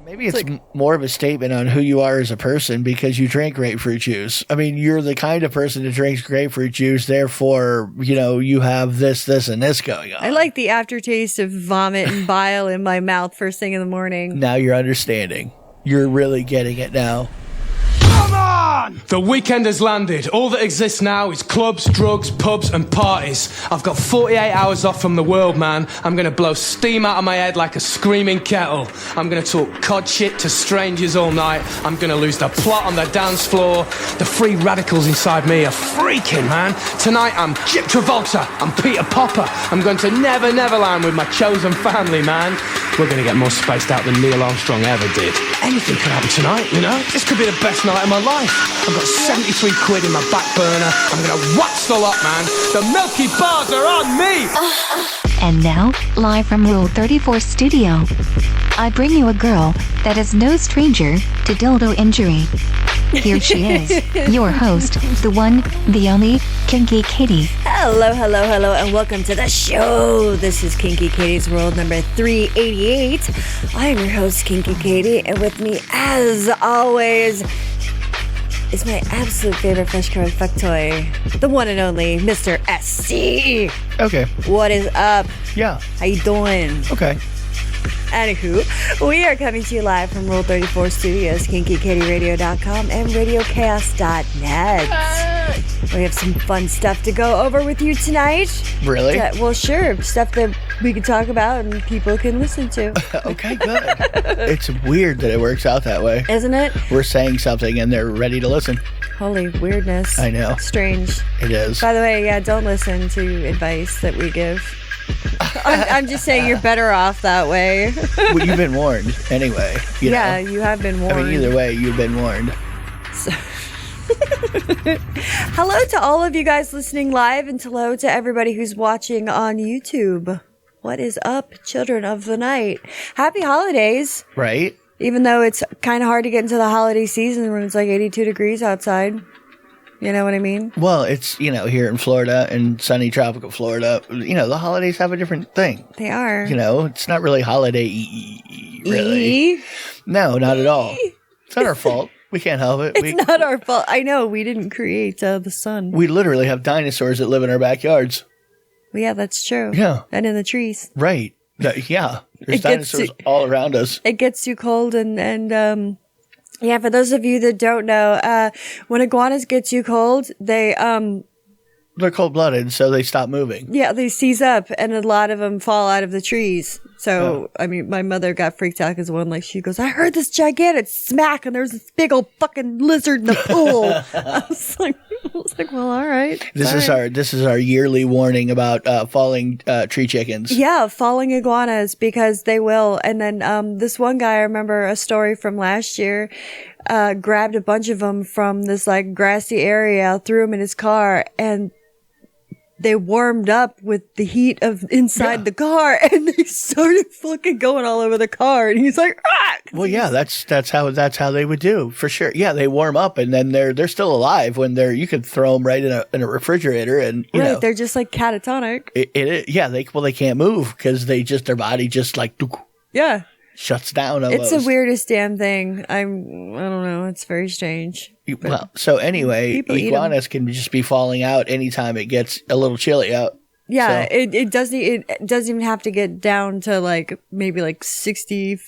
Maybe it's more of a statement on who you are as a person because you drink grapefruit juice. I mean, you're the kind of person that drinks grapefruit juice. Therefore, you have this, and this going on. I like the aftertaste of vomit and bile in my mouth first thing in the morning. Now you're understanding. You're really getting it now. Come on! The weekend has landed. All that exists now is clubs, drugs, pubs and parties. I've got 48 hours off from the world, man. I'm gonna blow steam out of my head like a screaming kettle. I'm gonna talk cod shit to strangers all night. I'm gonna lose the plot on the dance floor. The free radicals inside me are freaking, man. Tonight I'm 𝓚𝓸𝓷𝓴𝓂. I'm Peter Popper. I'm going to Never Neverland with my chosen family, man. We're gonna get more spaced out than Neil Armstrong ever did. Anything could happen tonight, you know? This could be the best night of my life. I've got 73 quid in my back burner. I'm gonna watch the lot, man. The Milky Bars are on me! And now, live from Rule 34 Studio, I bring you a girl that is no stranger to dildo injury. Here she is, your host, the one, the only, Kinky Katie. Hello, and welcome to the show. This is Kinky Katie's World number 388. I am your host, Kinky Katie, and with me, as always, is my absolute favorite fresh card fuck toy, the one and only Mr. SC. Okay. What is up? Yeah. How you doing? Okay. Anywho, we are coming to you live from Rule 34 Studios, KinkyKatieRadio.com, and RadioChaos.net. We have some fun stuff to go over with you tonight. Really? Well, sure. Stuff that we can talk about and people can listen to. Okay, good. It's weird that it works out that way. Isn't it? We're saying something and they're ready to listen. Holy weirdness. I know. Strange. It is. By the way, yeah, don't listen to advice that we give. I'm just saying you're better off that way. Well, you've been warned anyway. You know? You have been warned. I mean, either way, you've been warned. So hello to all of you guys listening live, and hello to everybody who's watching on YouTube. What is up, children of the night? Happy holidays. Right? Even though it's kind of hard to get into the holiday season when it's like 82 degrees outside. You know what I mean? Well, it's, here in Florida and sunny tropical Florida, the holidays have a different thing. They are. It's not really holiday-y, really. No, not at all. It's not our fault. We can't help it. It's not our fault. I know. We didn't create the sun. We literally have dinosaurs that live in our backyards. Well, yeah, that's true. Yeah. And in the trees. Right. Yeah. There's dinosaurs all around us. It gets too cold and yeah, for those of you that don't know, when iguanas get too cold, they're cold-blooded, so they stop moving. Yeah, they seize up, and a lot of them fall out of the trees. So, I mean, my mother got freaked out because she goes, I heard this gigantic smack, and there's this big old fucking lizard in the pool. I was like, well, all right. This is our yearly warning about falling tree chickens. Yeah, falling iguanas, because they will. And then this one guy, I remember a story from last year, grabbed a bunch of them from this grassy area, threw them in his car, and they warmed up with the heat of inside the car, and they started fucking going all over the car. And he's like, ah! Well, yeah, that's how they would do, for sure. Yeah, they warm up, and then they're still alive when you could throw them right in a refrigerator, and you know they're just catatonic. They can't move because their body just shuts down. Almost. It's the weirdest damn thing. I don't know. It's very strange. Well, so anyway, iguanas can just be falling out anytime it gets a little chilly out. Yeah, so. It doesn't even have to get down to maybe 60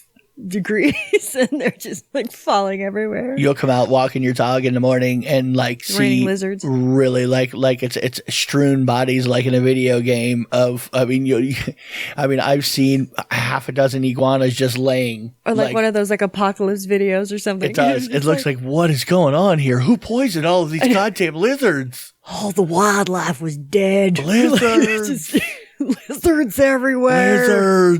degrees, and they're just falling everywhere. You'll come out walking your dog in the morning and see lizards. Really it's strewn bodies like in a video game of. I've seen half a dozen iguanas just laying, or one of those apocalypse videos or something. It does. It looks like what is going on here? Who poisoned all of these goddamn lizards? All the wildlife was dead. Lizards, lizards everywhere.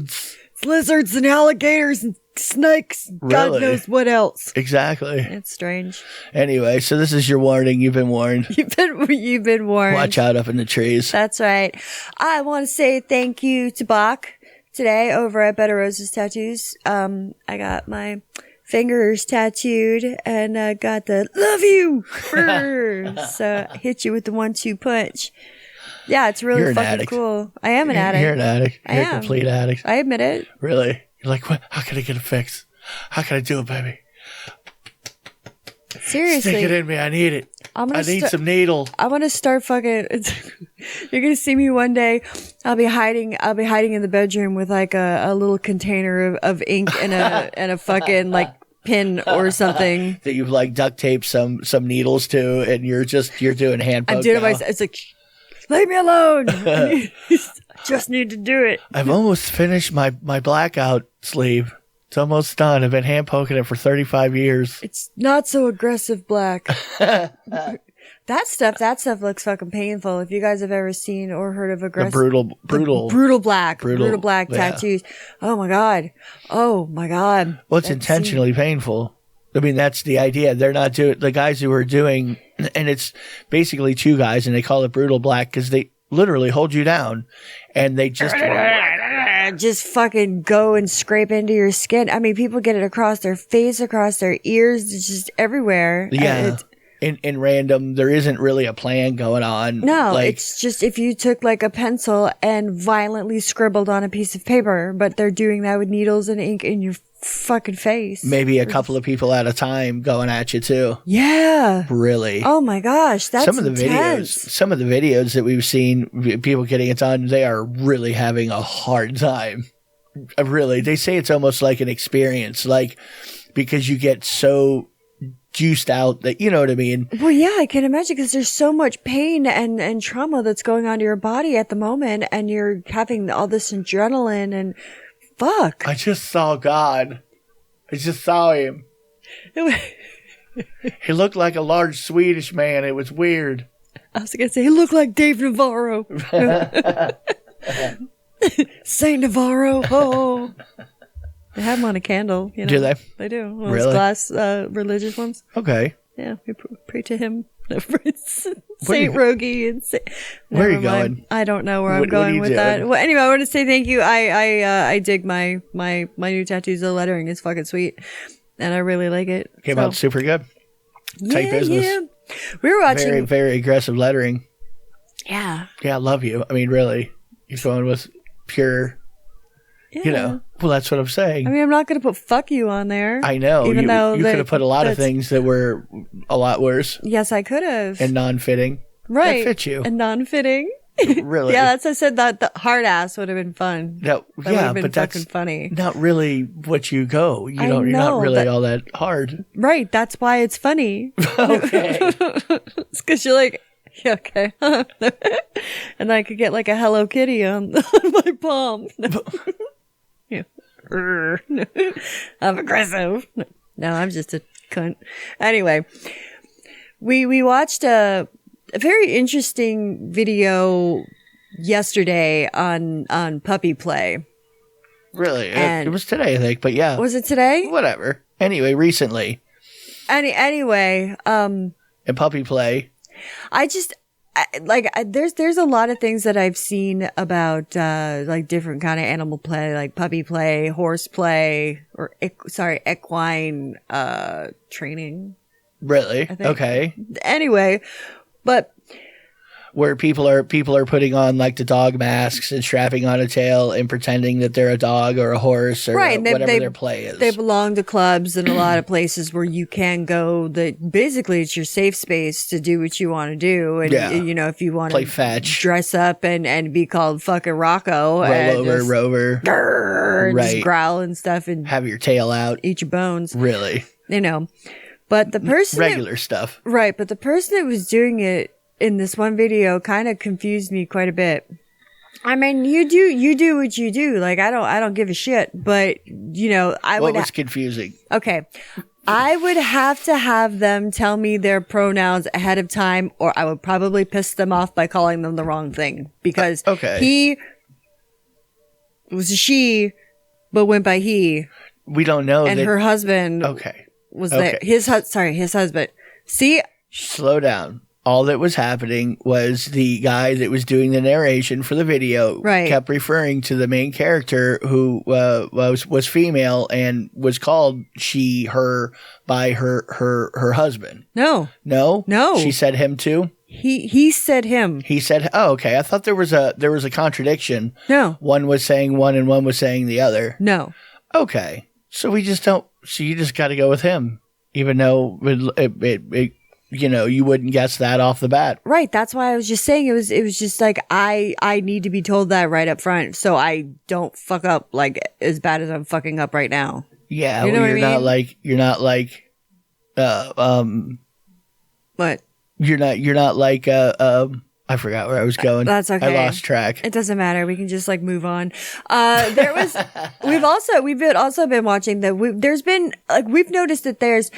Lizards and alligators and snakes. Really? God knows what else. Exactly. It's strange. Anyway, so this is your warning. You've been warned. You've been warned. Watch out up in the trees. That's right. I want to say thank you to Bach today over at Better Roses Tattoos. I got my fingers tattooed and I got the love you. So I hit you with the 1-2 punch. Yeah, it's really fucking cool. I am an addict. You're an addict. You're a complete addict. I admit it. Really? You're like, what? How can I get it fixed? How can I do it, baby? Seriously. Stick it in me. I need it. I need some needle. I want to start fucking. You're gonna see me one day. I'll be hiding in the bedroom with like a little container of ink and a fucking like pin or something that you've like duct taped some needles to, and you're doing hand poke. I'm doing it myself. It's like, leave me alone. I just need to do it. I've almost finished my blackout sleeve. It's almost done. I've been hand poking it for 35 years. It's not so aggressive black. That stuff looks fucking painful. If you guys have ever seen or heard of aggressive, brutal black tattoos. Oh my god. Well, it's intentionally painful. I mean, that's the idea. They're not doing, the guys who are doing, and it's basically two guys, and they call it brutal black because they literally hold you down, and they just fucking go and scrape into your skin. I mean, people get it across their face, across their ears, it's just everywhere. Yeah. In random, there isn't really a plan going on. No, it's just if you took like a pencil and violently scribbled on a piece of paper, but they're doing that with needles and ink in your fucking face. Maybe a couple of people at a time going at you too. Yeah. Really? Oh my gosh, that's some of the intense. videos that we've seen, people getting it done, they are really having a hard time. Really, they say it's almost like an experience, like because you get so juiced out that, you know what I mean? Well, yeah, I can imagine because there's so much pain and trauma that's going on to your body at the moment, and you're having all this adrenaline and fuck. I just saw God. I just saw him. He looked like a large Swedish man. It was weird. I was going to say, he looked like Dave Navarro. Saint Navarro. Oh. They have them on a candle. You know? Do they? They do. One really? Those glass religious ones. Okay. Yeah, we pray to him. Saint Rogie and where are you going? I don't know where I'm going with that. Well, anyway, I want to say thank you. I dig my new tattoos. The lettering is fucking sweet, and I really like it. Came out super good. Tight business. Yeah. We were watching very, very aggressive lettering. Yeah. Yeah, I love you. I mean, really, you're going with pure. Yeah. You know, well, that's what I'm saying. I mean, I'm not going to put "fuck you" on there. I know. Even though you could have put a lot of things that were a lot worse. Yes, I could have. And non-fitting. Right. That fit you. And non-fitting. Really? Yeah, that's. I said that the hard ass would have been fun. That would have been fucking funny. Not really what you go. You're not really all that hard. Right. That's why it's funny. Okay. It's because you're like. Yeah, okay. And I could get like a Hello Kitty on my palm. Yeah. I'm aggressive. No, I'm just a cunt. Anyway, we watched a very interesting video yesterday on puppy play. Really? It was today, I think, but yeah. Was it today? Whatever. Anyway, recently. Anyway, and puppy play. There's a lot of things that I've seen about like different kind of animal play, like puppy play, horse play, or equine training. Really? Okay. Anyway, but where people are putting on like the dog masks and strapping on a tail and pretending that they're a dog or a horse or whatever their play is. They belong to clubs and a lot of places where you can go. That basically it's your safe space to do what you want to do. And you know, if you want to play fetch, dress up and be called fucking Rocco, Rover, just growl and stuff and have your tail out, eat your bones. Really, you know. But the person regular stuff, right? But the person that was doing it in this one video kind of confused me quite a bit. I mean, you do what you do. Like, I don't give a shit, but you know, what was confusing? Okay. I would have to have them tell me their pronouns ahead of time, or I would probably piss them off by calling them the wrong thing because he was a she, but went by he. We don't know. And her husband was there. His husband. See? Slow down. All that was happening was the guy that was doing the narration for the video kept referring to the main character who was female and was called she, her by her husband. No. She said him too. He said him. He said, "Oh, okay. I thought there was a contradiction. No. One was saying one and one was saying the other. No. Okay. So we just don't. So you just got to go with him, even though it you wouldn't guess that off the bat. Right. That's why I was just saying it was just like, I need to be told that right up front so I don't fuck up like as bad as I'm fucking up right now. Yeah. You know you're not like, what? You're not like, I forgot where I was going. That's okay. I lost track. It doesn't matter. We can just like move on. We've also been watching we've noticed that there's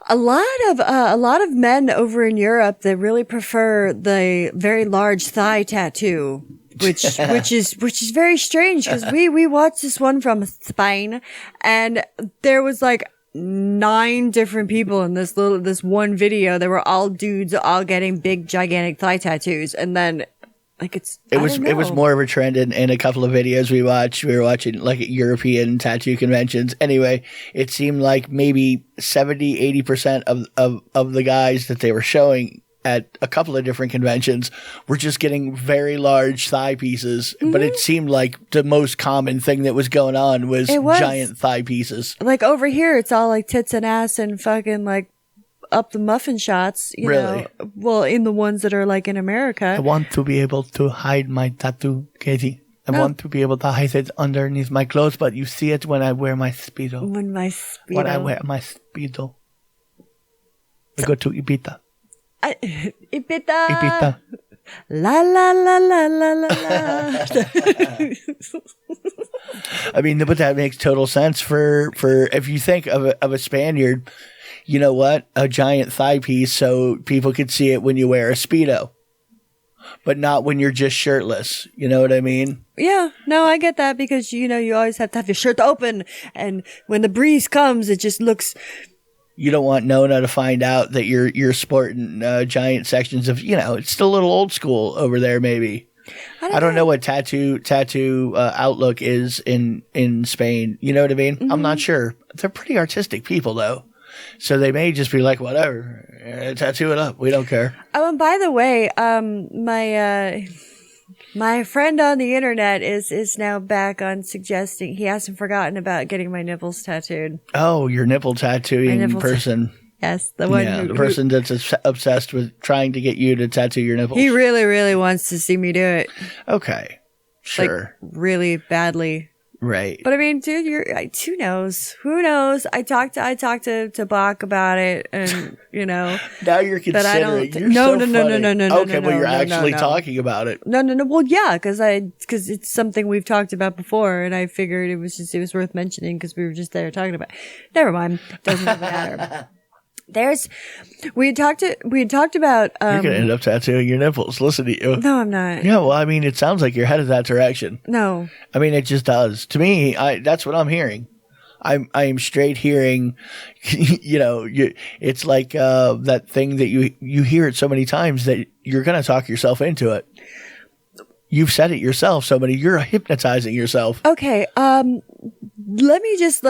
a lot of men over in Europe that really prefer the very large thigh tattoo, which is very strange because we watched this one from Spain and there was like 9 different people in this one video. They were all dudes, all getting big, gigantic thigh tattoos. And then, like, it was more of a trend in a couple of videos we watched. We were watching like European tattoo conventions. Anyway, it seemed like maybe 70-80% of the guys that they were showing at a couple of different conventions were just getting very large thigh pieces, but it seemed like the most common thing that was going on was giant thigh pieces. Like over here, it's all like tits and ass and fucking like up the muffin shots, you know. Well, in the ones that are like in America. I want to be able to hide my tattoo, Katie. I want to be able to hide it underneath my clothes, but you see it when I wear my Speedo. When I wear my Speedo. We go to Ibiza. Ibiza. La la la la la la la. I mean, but that makes total sense for if you think of a Spaniard, you know what? A giant thigh piece so people could see it when you wear a Speedo. But not when you're just shirtless. You know what I mean? Yeah. No, I get that because, you know, you always have to have your shirt open. And when the breeze comes, it just looks... You don't want Nona to find out that you're sporting giant sections of, you know, it's still a little old school over there, maybe. I don't know what tattoo outlook is in Spain. You know what I mean? Mm-hmm. I'm not sure. They're pretty artistic people, though. So they may just be like, whatever, tattoo it up. We don't care. Oh, and by the way, my friend on the internet is now back on suggesting he hasn't forgotten about getting my nipples tattooed. Oh, your nipple tattooing person. Yes, the one. Yeah, the person that's obsessed with trying to get you to tattoo your nipples. He really, really wants to see me do it. Okay, sure. Like, really badly. Right. But I mean, dude, who knows? Who knows? I talked to Bach about it, and you know. Now you're considering. No. Okay, well, you're actually talking about it. No. Well, yeah, because it's something we've talked about before, and I figured it was worth mentioning because we were just there talking about it. Never mind. Doesn't even matter. We had talked about you're gonna end up tattooing your nipples. Listen to you. No, I'm not. Yeah, well, I mean, it sounds like you're headed that direction. No, I mean, it just does to me. That's what I'm hearing. I am straight hearing. You know, it's like that thing that you hear it so many times that you're gonna talk yourself into it. You've said it yourself so many. You're hypnotizing yourself. Okay. Let me just.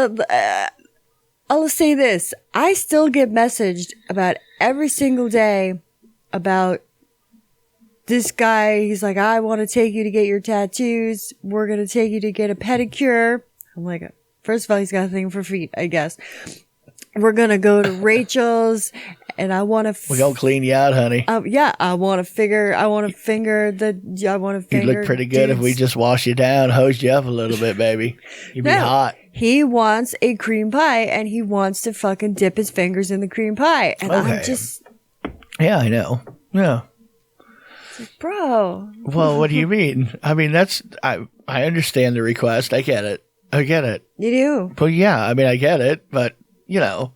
I'll say this. I still get messaged about every single day about this guy. He's like, I want to take you to get your tattoos. We're going to take you to get a pedicure. I'm like, first of all, he's got a thing for feet, I guess. We're going to go to Rachel's and I want to... We're going to clean you out, honey. Yeah, I want to finger You'd look pretty good if we just wash you down, hose you up a little bit, baby. You'd be hot. He wants a cream pie and he wants to fucking dip his fingers in the cream pie. And okay. I'm just... Yeah, I know. Yeah. Like, bro. Well, what do you mean? I mean, I understand the request. I get it. You do? Well, yeah, I mean, I get it, but... You know,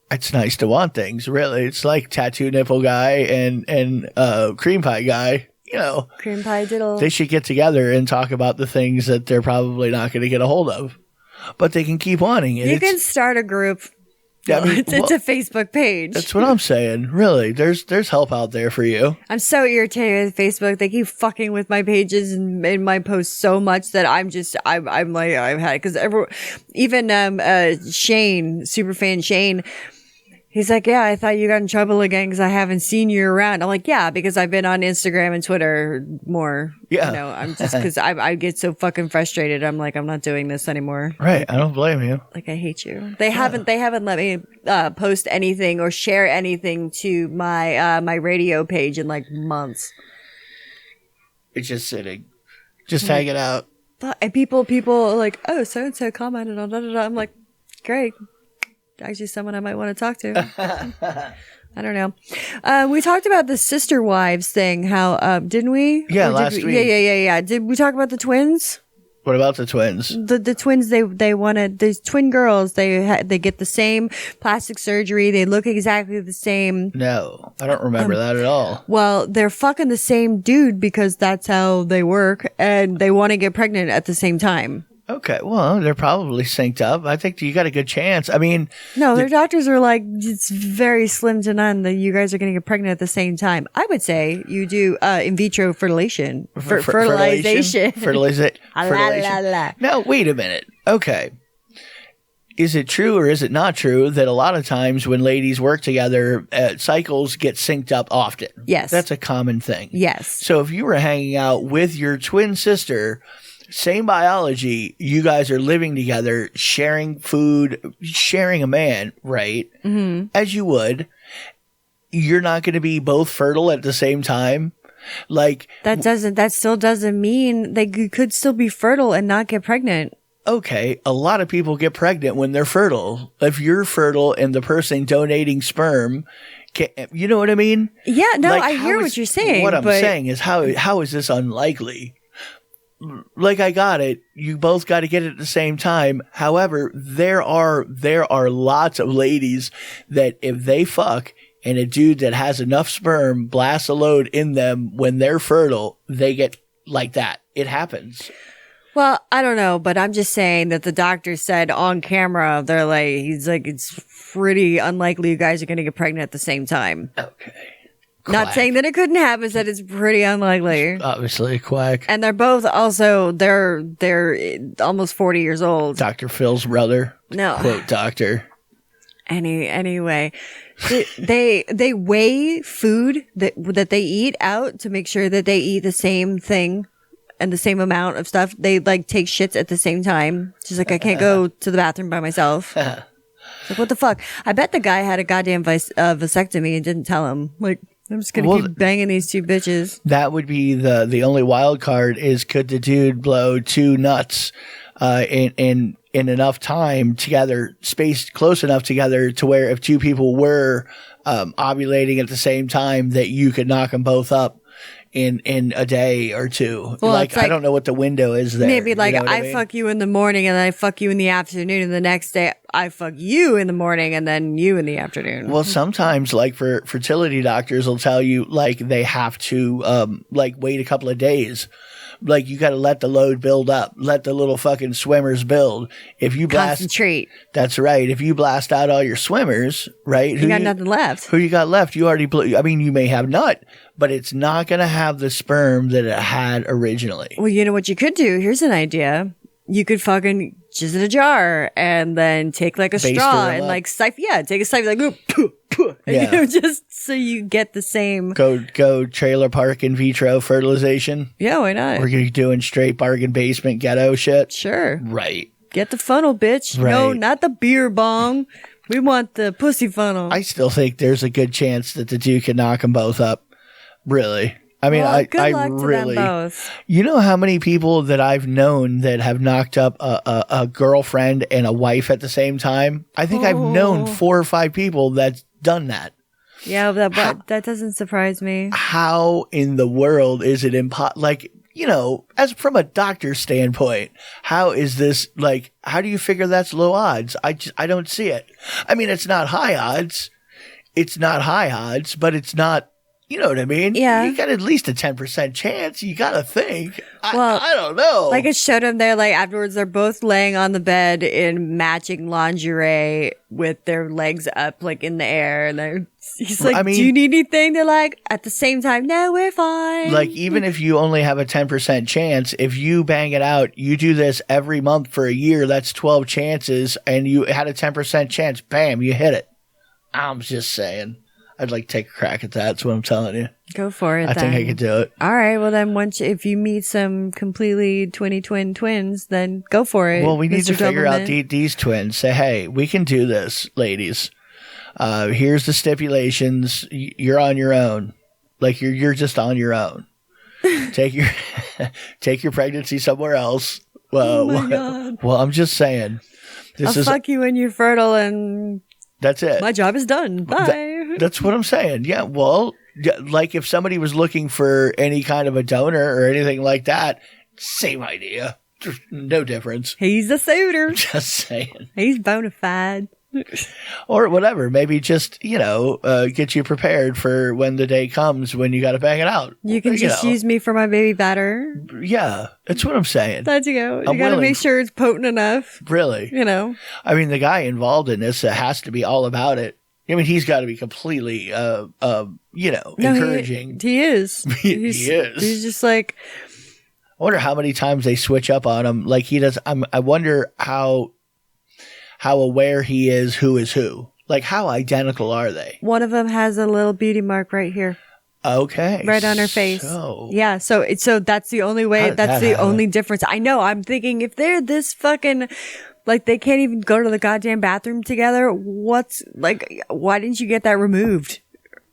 it's nice to want things, really. It's like tattoo nipple guy and cream pie guy, you know. Cream pie diddle. They should get together and talk about the things that they're probably not going to get a hold of. But they can keep wanting it. You can start a group. I mean, it's a Facebook page. That's what I'm saying. Really, there's help out there for you. I'm so irritated with Facebook. They keep fucking with my pages and my posts so much that I'm like, I've had, because even Shane, superfan Shane, He's like, yeah, I thought you got in trouble again because I haven't seen you around. I'm like, yeah, because I've been on Instagram and Twitter more. Yeah. You know, I'm just because I get so fucking frustrated. I'm like, I'm not doing this anymore. Right. I don't blame you. Like, I hate you. They haven't let me post anything or share anything to my my radio page in like months. It's just sitting, just hanging out. And people are like, oh, so and so commented on da. I'm like, great. Actually, someone I might want to talk to. I don't know. We talked about the sister wives thing. How didn't we? Yeah, last week. Yeah. Did we talk about the twins? What about the twins? The twins, they wanted these twin girls. They get the same plastic surgery. They look exactly the same. No, I don't remember that at all. Well, they're fucking the same dude because that's how they work, and they want to get pregnant at the same time. Okay, well, they're probably synced up. I think you got a good chance. I mean, no, their doctors are like, it's very slim to none that you guys are going to get pregnant at the same time. I would say you do in vitro fertilization. Fertilization. Fertilization. Now, wait a minute. Okay. Is it true or is it not true that a lot of times when ladies work together, cycles get synced up often? Yes. That's a common thing. Yes. So if you were hanging out with your twin sister, same biology, you guys are living together, sharing food, sharing a man, right? Mm-hmm. As you would. You're not going to be both fertile at the same time. Like that still doesn't mean they could still be fertile and not get pregnant. Okay, a lot of people get pregnant when they're fertile. If you're fertile and the person donating sperm, you know what I mean? Yeah, no, like, I hear what you're saying. What I'm saying is how is this unlikely? Like, I got it. You both got to get it at the same time. However, there are lots of ladies that if they fuck and a dude that has enough sperm blasts a load in them when they're fertile, they get like that. It happens. Well, I don't know, but I'm just saying that the doctor said on camera, he's like, it's pretty unlikely you guys are going to get pregnant at the same time. Okay. Quack. Not saying that it couldn't happen, said it's pretty unlikely. Obviously, quack. And they're both also, they're almost 40 years old. Dr. Phil's brother. No. Quote, doctor. Anyway, they weigh food that they eat out to make sure that they eat the same thing and the same amount of stuff. They like take shits at the same time. She's like, I can't go to the bathroom by myself. Like, what the fuck? I bet the guy had a goddamn vasectomy and didn't tell him. Like, I'm just going to keep banging these two bitches. That would be the only wild card is could the dude blow two nuts in enough time together, spaced close enough together to where if two people were ovulating at the same time that you could knock them both up in a day or two. Well, like I don't know what the window is there. Maybe like I mean? Fuck you in the morning and then I fuck you in the afternoon and the next day I fuck you in the morning and then you in the afternoon. Well, sometimes like for fertility doctors will tell you like they have to like wait a couple of days. Like you got to let the load build up, let the little fucking swimmers build. If you concentrate. That's right. If you blast out all your swimmers, right? You got nothing left. Who you got left? You already blew. I mean, you may have nut, but it's not going to have the sperm that it had originally. Well, you know what you could do? Here's an idea. You could fucking jizz in a jar and then take like a straw and like siphon. Yeah, take a siphon like and, you know, just so you get the same. Go trailer park in vitro fertilization. Yeah, why not? Or you're doing straight bargain basement ghetto shit. Sure. Right. Get the funnel, bitch. Right. No, not the beer bong. We want the pussy funnel. I still think there's a good chance that the dude can knock them both up. Really. I mean, well, good I luck really. To them both. You know how many people that I've known that have knocked up a girlfriend and a wife at the same time? I think I've known 4 or 5 people that's done that. Yeah, that doesn't surprise me. How in the world is it impossible? Like, you know, as from a doctor's standpoint, how is this like? How do you figure that's low odds? I don't see it. I mean, it's not high odds. It's not high odds, but it's not. You know what I mean? Yeah. You got at least a 10% chance. You got to think. I don't know. Like it showed them there, like afterwards, they're both laying on the bed in matching lingerie with their legs up, like in the air. And he's like, do you need anything? They're like, at the same time, no, we're fine. Like, even if you only have a 10% chance, if you bang it out, you do this every month for a year, that's 12 chances, and you had a 10% chance, bam, you hit it. I'm just saying. I'd like to take a crack at that. That's what I'm telling you. Go for it. I think I could do it. All right. Well, then if you meet some completely twins, then go for it. Well, we need to figure out Doublemint. these twins. Say, hey, we can do this, ladies. Here's the stipulations. You're on your own. Like you're just on your own. Take your pregnancy somewhere else. Well, oh my God. Well, I'm just saying. I'll fuck you when you're fertile, and that's it. My job is done. Bye. That's what I'm saying. Yeah. Well, like if somebody was looking for any kind of a donor or anything like that, same idea. There's no difference. He's a suitor. Just saying. He's bona fide. Or whatever. Maybe just, get you prepared for when the day comes when you got to bang it out. You can just use me for my baby batter. Yeah. That's what I'm saying. That's you got to make sure it's potent enough. Really? I mean, the guy involved in this has to be all about it. I mean, he's got to be completely, encouraging. He is. He is. He's just like. I wonder how many times they switch up on him. Like he does. I wonder how aware he is who is who. Like how identical are they? One of them has a little beauty mark right here. Okay. Right on her face. Yeah. So that's the only way. That's the only difference. I know. I'm thinking if they're this fucking. Like, they can't even go to the goddamn bathroom together. Why didn't you get that removed?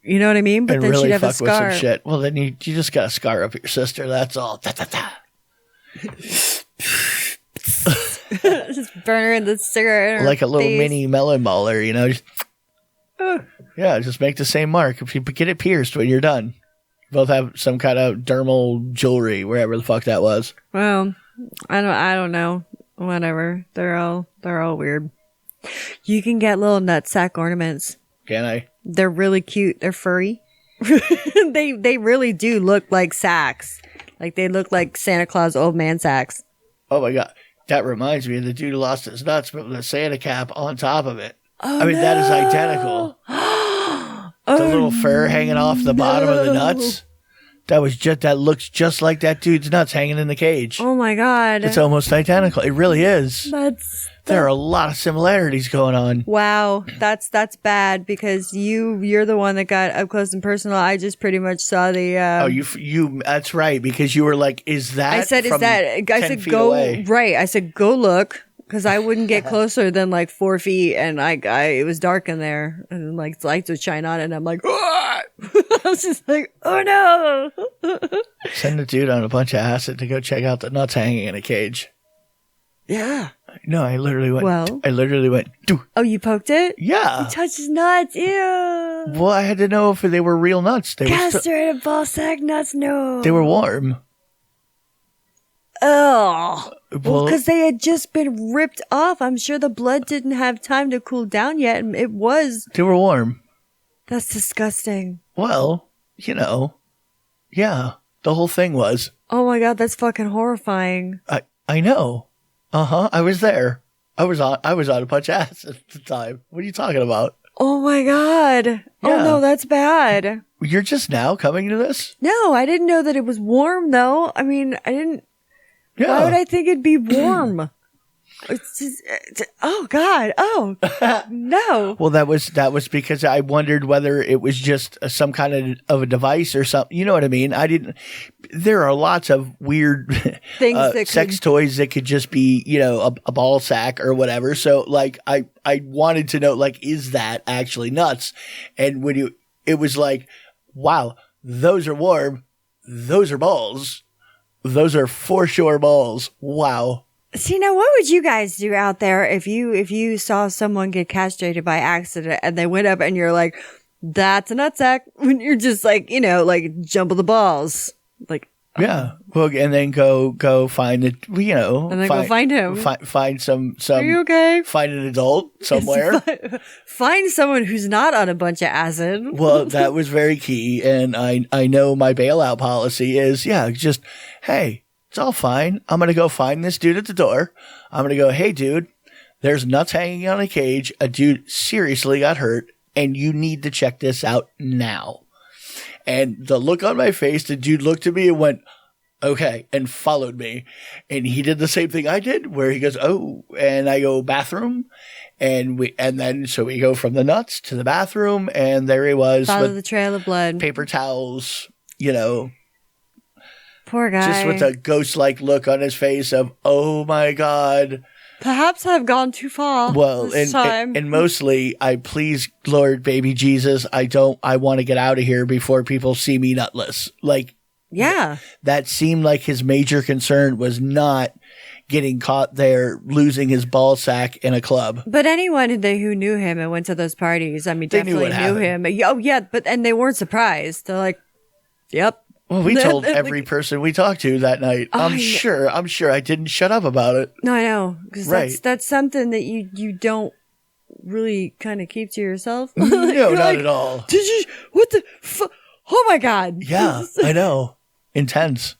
You know what I mean? But and then really she'd have a fuck with scar. some shit. Well, then you just got to scar up your sister. That's all. Just burn her in the cigarette. In her like a little face. mini melon mauler, Just, just make the same mark. If you get it pierced when you're done. Both have some kind of dermal jewelry, wherever the fuck that was. Well, I don't know. Whatever. They're all weird. You can get little nutsack ornaments. Can I? They're really cute. They're furry. They really do look like sacks. Like they look like Santa Claus old man sacks. Oh my God. That reminds me of the dude who lost his nuts, but with a Santa cap on top of it. Oh, that is identical. The little fur hanging off the bottom of the nuts. That looks just like that dude's nuts hanging in the cage. Oh my God. It's almost identical. It really is. There are a lot of similarities going on. Wow. That's bad because you're the one that got up close and personal. I just pretty much saw the you that's right, because you were like, is that I said, from 10 feet go away? Right. I said, go look. Because I wouldn't get closer than like 4 feet, and it was dark in there, and like lights would shine on it, and I'm like, I was just like, oh no! Send a dude on a bunch of acid to go check out the nuts hanging in a cage. Yeah. No, I literally went. Well, Doo. Oh, you poked it? Yeah. You touched his nuts. Ew. Well, I had to know if they were real nuts. Castrated ball sack nuts. No. They were warm. Oh. Well, because they had just been ripped off. I'm sure the blood didn't have time to cool down yet, and it was. They were warm. That's disgusting. Well, yeah, the whole thing was. Oh my God, that's fucking horrifying. I know. I was there. I was on a bunch of acid at the time. What are you talking about? Oh my God. Yeah. Oh no, that's bad. You're just now coming to this? No, I didn't know that it was warm though. I mean, I didn't. Yeah. Why would I think it'd be warm? It's just, oh God. Oh no. Well, that was because I wondered whether it was just some kind of a device or something. You know what I mean? There are lots of weird things sex toys that could just be, a ball sack or whatever. So like, I wanted to know, like, is that actually nuts? And it was like, wow, those are warm. Those are balls. Those are for sure balls. Wow. See, now what would you guys do out there if you saw someone get castrated by accident and they went up and you're like, that's a nutsack, when you're just like, like jumble the balls. Like, yeah. Well, and then go find it, and then go find him. Find some. Are you okay? Find an adult somewhere. Find someone who's not on a bunch of acid. Well, that was very key. And I know my bailout policy is, just, hey, it's all fine. I'm going to go find this dude at the door. I'm going to go, hey, dude, there's nuts hanging on a cage. A dude seriously got hurt, and you need to check this out now. And the look on my face, the dude looked at me and went, okay, and followed me. And he did the same thing I did, where he goes, oh, and I go, bathroom. And then we go from the nuts to the bathroom, and there he was. Follow the trail of blood. Paper towels, Poor guy. Just with a ghost-like look on his face of, oh my God. Perhaps I've gone too far. Well, this time. And mostly, I please, Lord, baby Jesus, I want to get out of here before people see me nutless. Like, yeah. That seemed like his major concern was not getting caught there losing his ball sack in a club. But anyone who knew him and went to those parties, I mean, definitely knew him. Oh, yeah, and they weren't surprised. They're like, yep. Well, we told every person we talked to that night. I'm sure I didn't shut up about it. No, I know. Because that's something that you don't really kind of keep to yourself. No, not at all. Did you? What the fuck? Oh my God. Yeah, I know. Intense.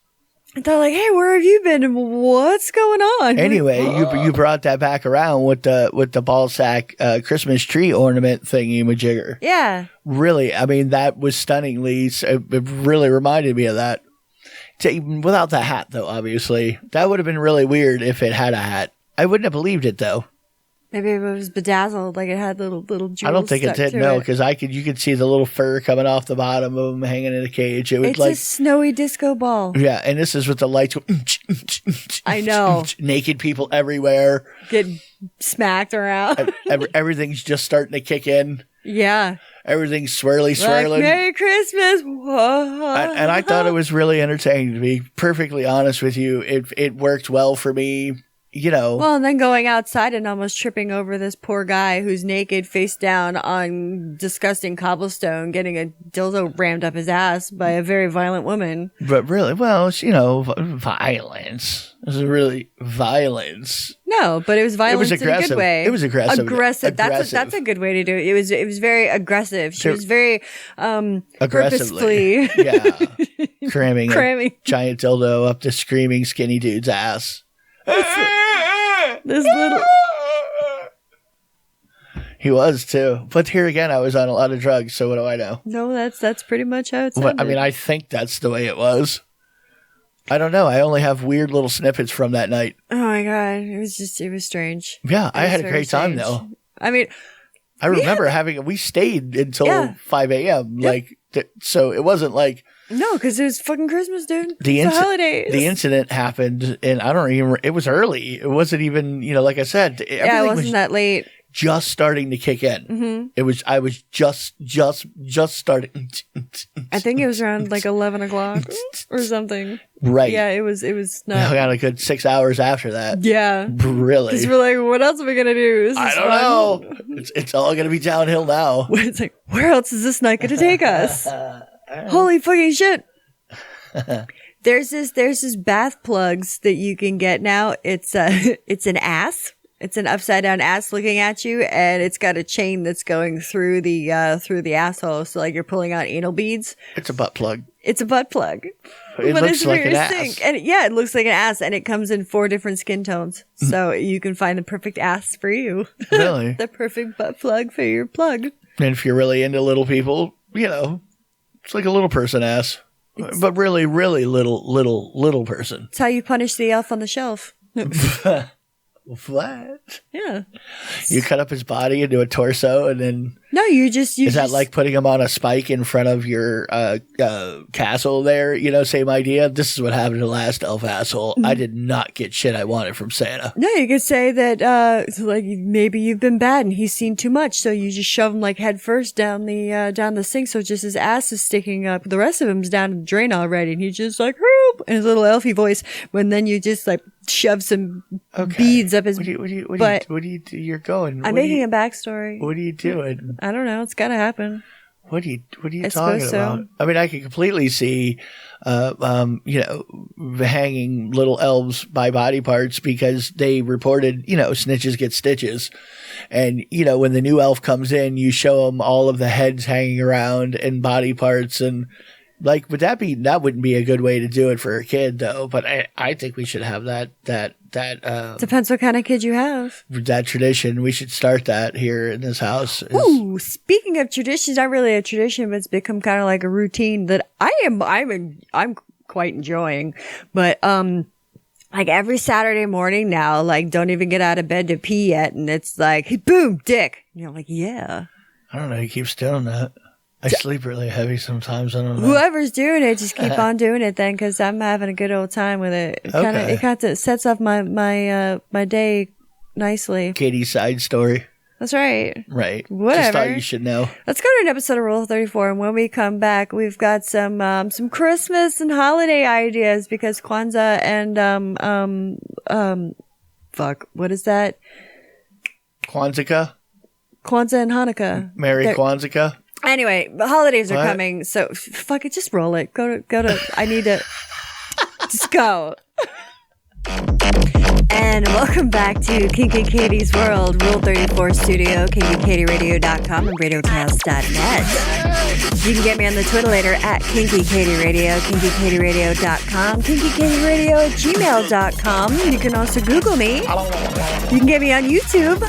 They're like, hey, where have you been? And what's going on? Anyway, you brought that back around with the ball sack Christmas tree ornament thingy-majigger. Yeah. Really, I mean, that was stunningly. It really reminded me of that. Without the hat, though, obviously. That would have been really weird if it had a hat. I wouldn't have believed it, though. Maybe it was bedazzled, like it had little jewels. I don't think it did, no, because you could see the little fur coming off the bottom of them hanging in a cage. It's a snowy disco ball. Yeah, and this is with the lights. I know. Naked people everywhere. Get smacked around. Everything's just starting to kick in. Yeah. Everything's swirling. Like, Merry Christmas. And I thought it was really entertaining, to be perfectly honest with you. It worked well for me. Well, and then going outside and almost tripping over this poor guy who's naked, face down on disgusting cobblestone, getting a dildo rammed up his ass by a very violent woman. But really, well, violence. It was really violence. No, but it was violence in a good way. It was aggressive. Aggressive. That's a good way to do it. It was very aggressive. She was very aggressively, purposefully, cramming a giant dildo up the screaming skinny dude's ass. This little. He was too, but here again, I was on a lot of drugs, so what do I know? No, that's pretty much how it sounded. I mean, I think that's the way it was. I don't know. I only have weird little snippets from that night. Oh my God, it was strange. Yeah, I had a great time though. I mean, I remember we stayed until 5 a.m. Yep. So it wasn't like. No, because it was fucking Christmas, dude. It's the holidays. The incident happened, and I don't even. It was early. It wasn't even. Like I said. It wasn't that late. Just starting to kick in. Mm-hmm. It was. I was just starting. I think it was around like 11 o'clock or something. Right. Yeah, it was not. I got a good 6 hours after that. Yeah. Really. Because we're like, what else are we gonna do? I don't know. It's all gonna be downhill now. It's like, where else is this night gonna take us? Holy fucking shit. There's this bath plugs that you can get now. It's an ass. It's an upside down ass looking at you, and it's got a chain that's going through the asshole. So like you're pulling out anal beads. It's a butt plug. It's a butt plug. It looks like an ass. And it looks like an ass, and it comes in 4 different skin tones. So you can find the perfect ass for you. Really? The perfect butt plug for your plug. And if you're really into little people, it's like a little person ass. But really, really little person. It's how you punish the elf on the shelf. What? Yeah. You cut up his body into a torso, and then no, is that like putting him on a spike in front of your castle there? Same idea. This is what happened to the last elf asshole. I did not get shit I wanted from Santa. No, you could say that like maybe you've been bad and he's seen too much, so you just shove him like head first down the sink, so just his ass is sticking up. The rest of him's down the drain already, and he's just like whoop in his little elfie voice. When then you just like shove some beads up his butt. What do you do? You're going. I'm making a backstory. What are you doing? I don't know. It's gotta happen. What are you talking about? I mean, I can completely see, hanging little elves by body parts, because they reported, snitches get stitches. And, when the new elf comes in, you show them all of the heads hanging around and body parts. And like, that wouldn't be a good way to do it for a kid though. But I think we should have that depends what kind of kid you have. That tradition, we should start that here in this house. Ooh, speaking of traditions, not really a tradition, but it's become kind of like a routine that I'm quite enjoying. But, like every Saturday morning now, like don't even get out of bed to pee yet. And it's like, hey, boom, dick. And you're like, yeah. I don't know. He keeps doing that. I sleep really heavy sometimes. I don't know. Whoever's doing it, just keep on doing it then, because I'm having a good old time with it. It kind of sets off my day nicely. Katie's side story. That's right. Right. Whatever. Just thought you should know. Let's go to an episode of Rule 34, and when we come back, we've got some Christmas and holiday ideas, because Kwanzaa and what is that? Kwanzaa and Hanukkah. Merry Kwanzaa. Anyway, the holidays are coming, so fuck it, just roll it. Go to. I need to just go. And welcome back to Kinky Katie's World, Rule 34 Studio, KinkyKatieRadio.com, and RadioCast.net. You can get me on the Twitter at Kinky Katie Radio, KinkyKatieRadio.com, KinkyKatieRadio@gmail.com. You can also Google me. You can get me on YouTube.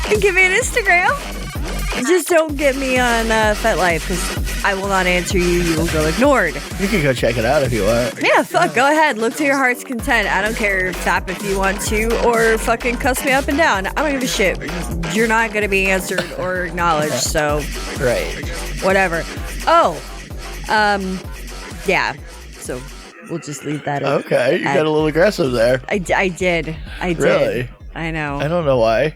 You can get me on Instagram. Just don't get me on FetLife, because I will not answer you. You will go ignored. You can go check it out if you want. Yeah, fuck, go ahead. Look to your heart's content. I don't care. Tap if you want to, or fucking cuss me up and down. I don't give a shit. You're not going to be answered or acknowledged, so. Right. Whatever. Yeah. So we'll just leave that. Okay, you got a little aggressive there. I did. Really? I know. I don't know why.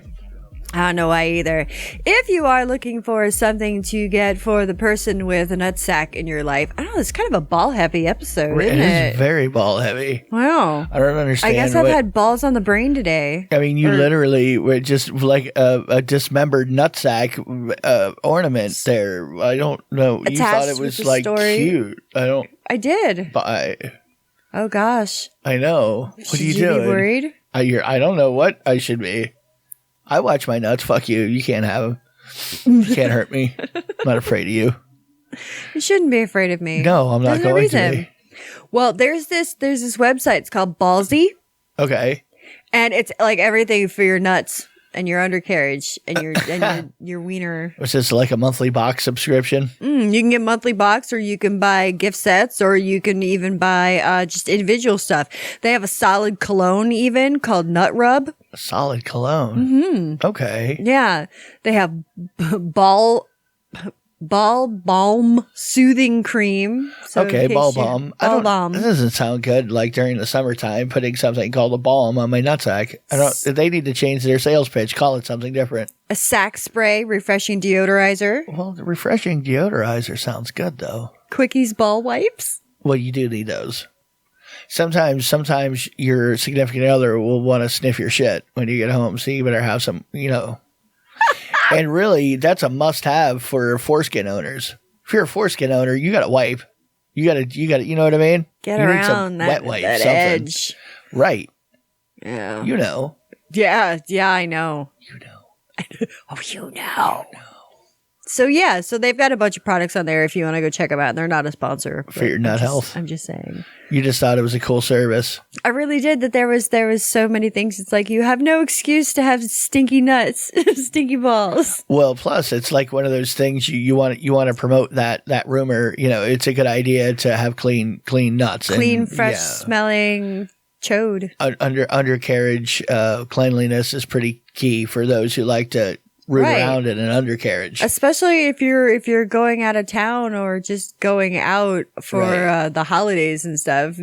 I don't know why either. If you are looking for something to get for the person with a nutsack in your life, I don't know, it's kind of a ball-heavy episode, isn't it? It is very ball-heavy. Wow. I don't understand. I guess I've had balls on the brain today. I mean, you literally were just like a dismembered nutsack ornament there. I don't know. You thought it was like cute. I did. Bye. Oh, gosh. I know. What are you doing? Should you be worried? I don't know what I should be. I watch my nuts. Fuck you. You can't have them. You can't hurt me. I'm not afraid of you. You shouldn't be afraid of me. No, I'm not going to be. Well, there's this website. It's called Ballsy. Okay. And it's like everything for your nuts and your undercarriage and your wiener. Was this like a monthly box subscription? You can get monthly box, or you can buy gift sets, or you can even buy just individual stuff. They have a solid cologne even called Nut Rub. A solid cologne? Mm-hmm. Okay. Yeah. They have ball balm soothing cream. So okay, ball balm. Ball balm. That doesn't sound good. Like during the summertime, putting something called a balm on my nutsack. They need to change their sales pitch. Call it something different. A sack spray, refreshing deodorizer. Well, the refreshing deodorizer sounds good though. Quickies ball wipes. Well, you do need those. Sometimes your significant other will want to sniff your shit when you get home. So you better have some, And really, that's a must-have for foreskin owners. If you're a foreskin owner, you got to wipe. You got to, you know what I mean? Get around that, wet wipe, that edge. Right. Yeah. You know. Yeah, I know. You know. Oh, you know. So they've got a bunch of products on there if you want to go check them out. They're not a sponsor. For your nut health. I'm just saying. You just thought it was a cool service. I really did, that there was so many things. It's like you have no excuse to have stinky nuts, stinky balls. Well, plus it's like one of those things you want to promote that rumor. It's a good idea to have clean nuts. Clean, fresh smelling chode. Undercarriage cleanliness is pretty key for those who like to root around in an undercarriage, especially if you're going out of town or just going out for the holidays and stuff.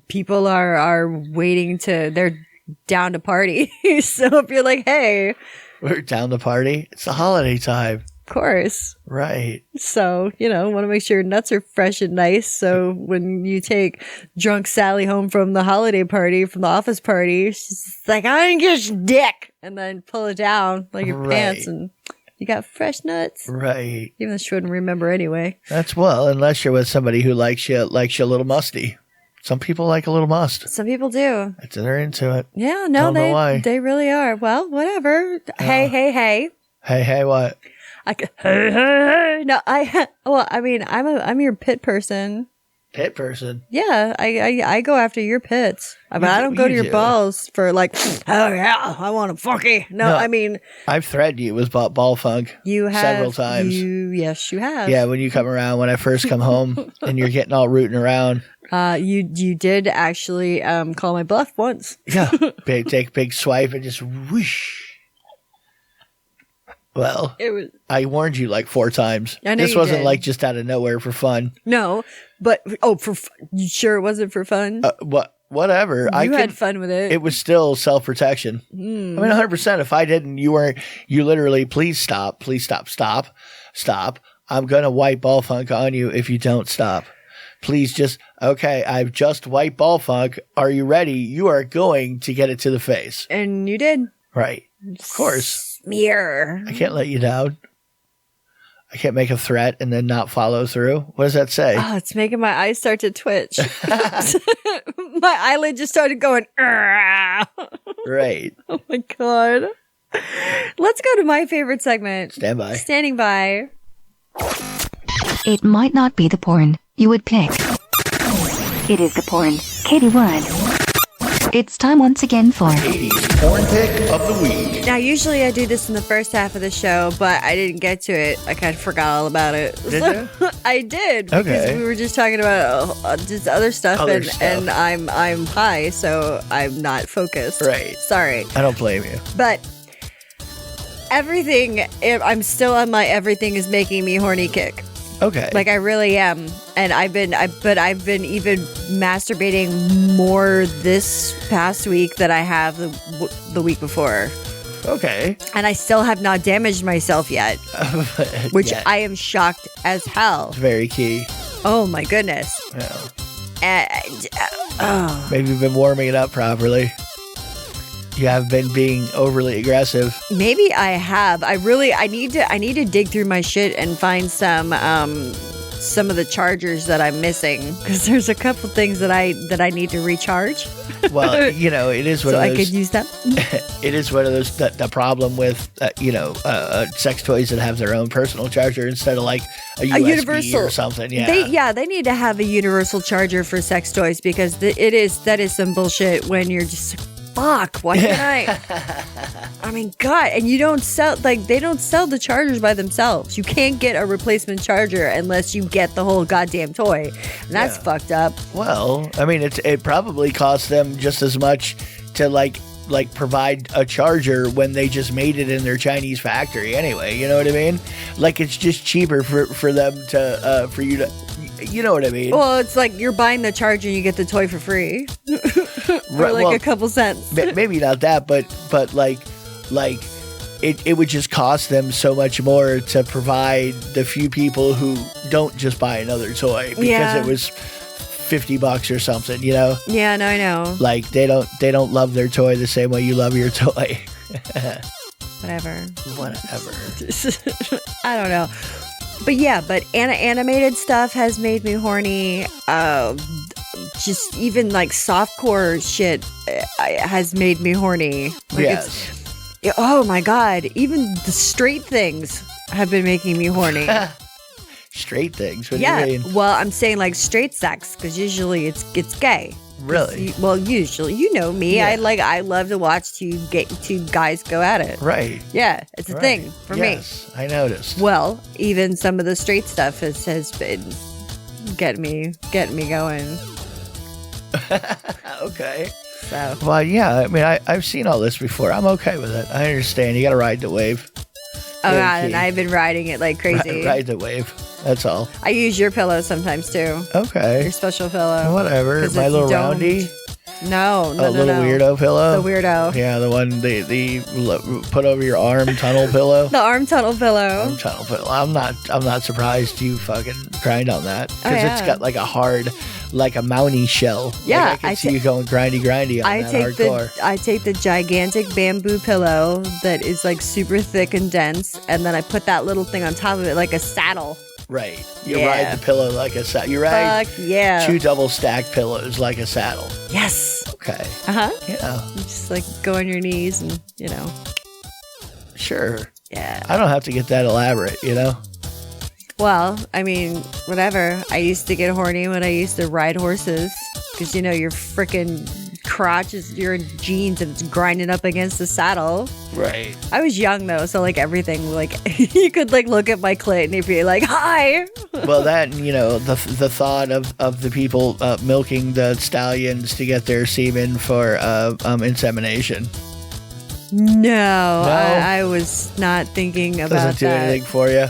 People are waiting they're down to party. So if you're like, hey, we're down to party, it's the holiday time. Of course. Right. So, want to make sure your nuts are fresh and nice. So when you take drunk Sally home from the holiday party, from the office party, she's like, I didn't get your dick. And then pull it down like your pants, and you got fresh nuts. Right. Even though she wouldn't remember anyway. Unless you're with somebody who likes you a little musty. Some people like a little must. Some people do. They're into it. Yeah, no, they really are. Well, whatever. Hey. Hey, what? Hey. No, I'm your pit person. Pit person? Yeah, I go after your pits. I mean, I don't go to your balls for like, oh yeah, I want a funky. No, I mean, I've threatened you with ball funk. You have several times. Yes, you have. Yeah, when you come around, when I first come home, and you're getting all rooting around. You did actually call my bluff once. Yeah, take a big swipe and just whoosh. Well, I warned you like 4 times. I know this wasn't like just out of nowhere for fun. No, but you sure it wasn't for fun? Whatever. You had fun with it. It was still self-protection. I mean, 100%. If I didn't, you literally, please stop. I'm going to wipe ball funk on you if you don't stop. Please okay, I've just wiped ball funk. Are you ready? You are going to get it to the face. And you did. Right. Of course. Smear. I can't let you down. I can't make a threat and then not follow through. What does that say? Oh, it's making my eyes start to twitch. My eyelid just started going. Right. Oh my God. Let's go to my favorite segment. Stand by. Standing by. It might not be the porn you would pick. It is the porn Katie would. It's time once again for Katie's porn pick of the week. Now, usually I do this in the first half of the show, but I didn't get to it. I kind of forgot all about it. Did you? I did. Okay. Because we were just talking about just other stuff, and I'm high, so I'm not focused. Right. Sorry. I don't blame you. But I'm still on my everything is making me horny kick. Okay. Like I really am, and I've been even masturbating more this past week than I have the week before. Okay. And I still have not damaged myself yet, which I am shocked as hell. It's very key. Oh my goodness. Yeah. Maybe you've been warming it up properly. You have been being overly aggressive. Maybe I have. I need to dig through my shit and find some of the chargers that I'm missing, because there's a couple things that I need to recharge. Well, it is one of those. So I could use them. It is one of those. The problem with sex toys that have their own personal charger instead of like a USB universal or something. Yeah. They need to have a universal charger for sex toys, because that is some bullshit when you're just. Fuck, why can't I mean, God, and they don't sell the chargers by themselves. You can't get a replacement charger unless you get the whole goddamn toy. And that's fucked up. Well, I mean, it probably costs them just as much to like provide a charger when they just made it in their Chinese factory anyway. You know what I mean? Like, it's just cheaper for them to for you to. You know what I mean? Well, it's like you're buying the charger and you get the toy for free. For a couple cents. Maybe not that, but like it would just cost them so much more to provide the few people who don't just buy another toy because it was $50 or something, Yeah, no, I know. Like they don't love their toy the same way you love your toy. Whatever. I don't know. But animated stuff has made me horny. Just even like softcore shit has made me horny. Like yes. Oh my God. Even the straight things have been making me horny. Straight things? What do you mean? Well, I'm saying like straight sex, because usually it's gay. Really? Usually, you know me. Yeah. I love to watch two guys go at it. Right. Yeah, it's a thing for me. Yes, I noticed. Well, even some of the straight stuff has been getting me going. Okay. So. Well, yeah. I mean, I've seen all this before. I'm okay with it. I understand. You got to ride the wave. Oh God, and I've been riding it like crazy. Ride the wave. That's all. I use your pillow sometimes too. Okay. Your special pillow. Whatever. My little roundy. No. Little weirdo pillow. The weirdo. Yeah, the one the put over your arm tunnel pillow. The arm tunnel pillow. Arm tunnel pillow. I'm not surprised you fucking grind on that, because it's got like a hard, like a mounty shell. Yeah, like I can see you going grindy on that hardcore. I take the gigantic bamboo pillow that is like super thick and dense, and then I put that little thing on top of it like a saddle. Right. You ride the pillow like a saddle. You ride 2 double stacked pillows like a saddle. Yes. Okay. Uh-huh. Yeah. You just like go on your knees and, Sure. Yeah. I don't have to get that elaborate, Well, I mean, whatever. I used to get horny when I used to ride horses. Because, your freaking crotch is your jeans and it's grinding up against the saddle. Right. I was young, though, so, everything, you could, look at my clit and you'd be like, hi! Well, that, the thought of the people milking the stallions to get their semen for insemination. No, I was not thinking about that. Doesn't do anything for you?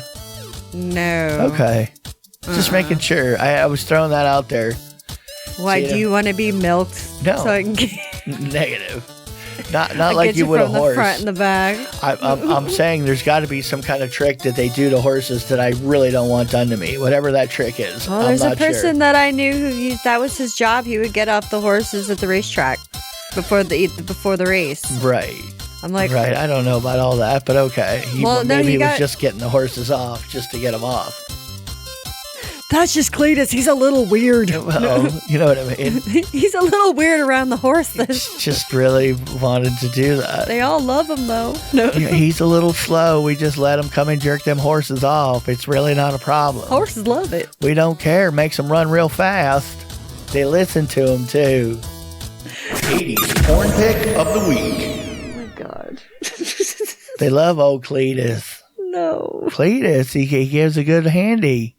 No. Okay. Just making sure. I was throwing that out there. Why, do you want to be milked? No. So I can get Negative. Not like you would a horse. The front and the back. I'm saying there's got to be some kind of trick that they do to horses that I really don't want done to me. Whatever that trick is. Well, there's a person that I knew who that was his job. He would get off the horses at the racetrack before the race. Right. I'm like, right. I don't know about all that, but okay. Maybe he was just getting the horses off just to get them off. That's just Cletus. He's a little weird. Well, you know what I mean? He's a little weird around the horses. Just really wanted to do that. They all love him, though. No. He's a little slow. We just let him come and jerk them horses off. It's really not a problem. Horses love it. We don't care. Makes them run real fast. They listen to him, too. Katie's porn pick of the week. Oh, my God. They love old Cletus. No. Cletus, he gives a good handy.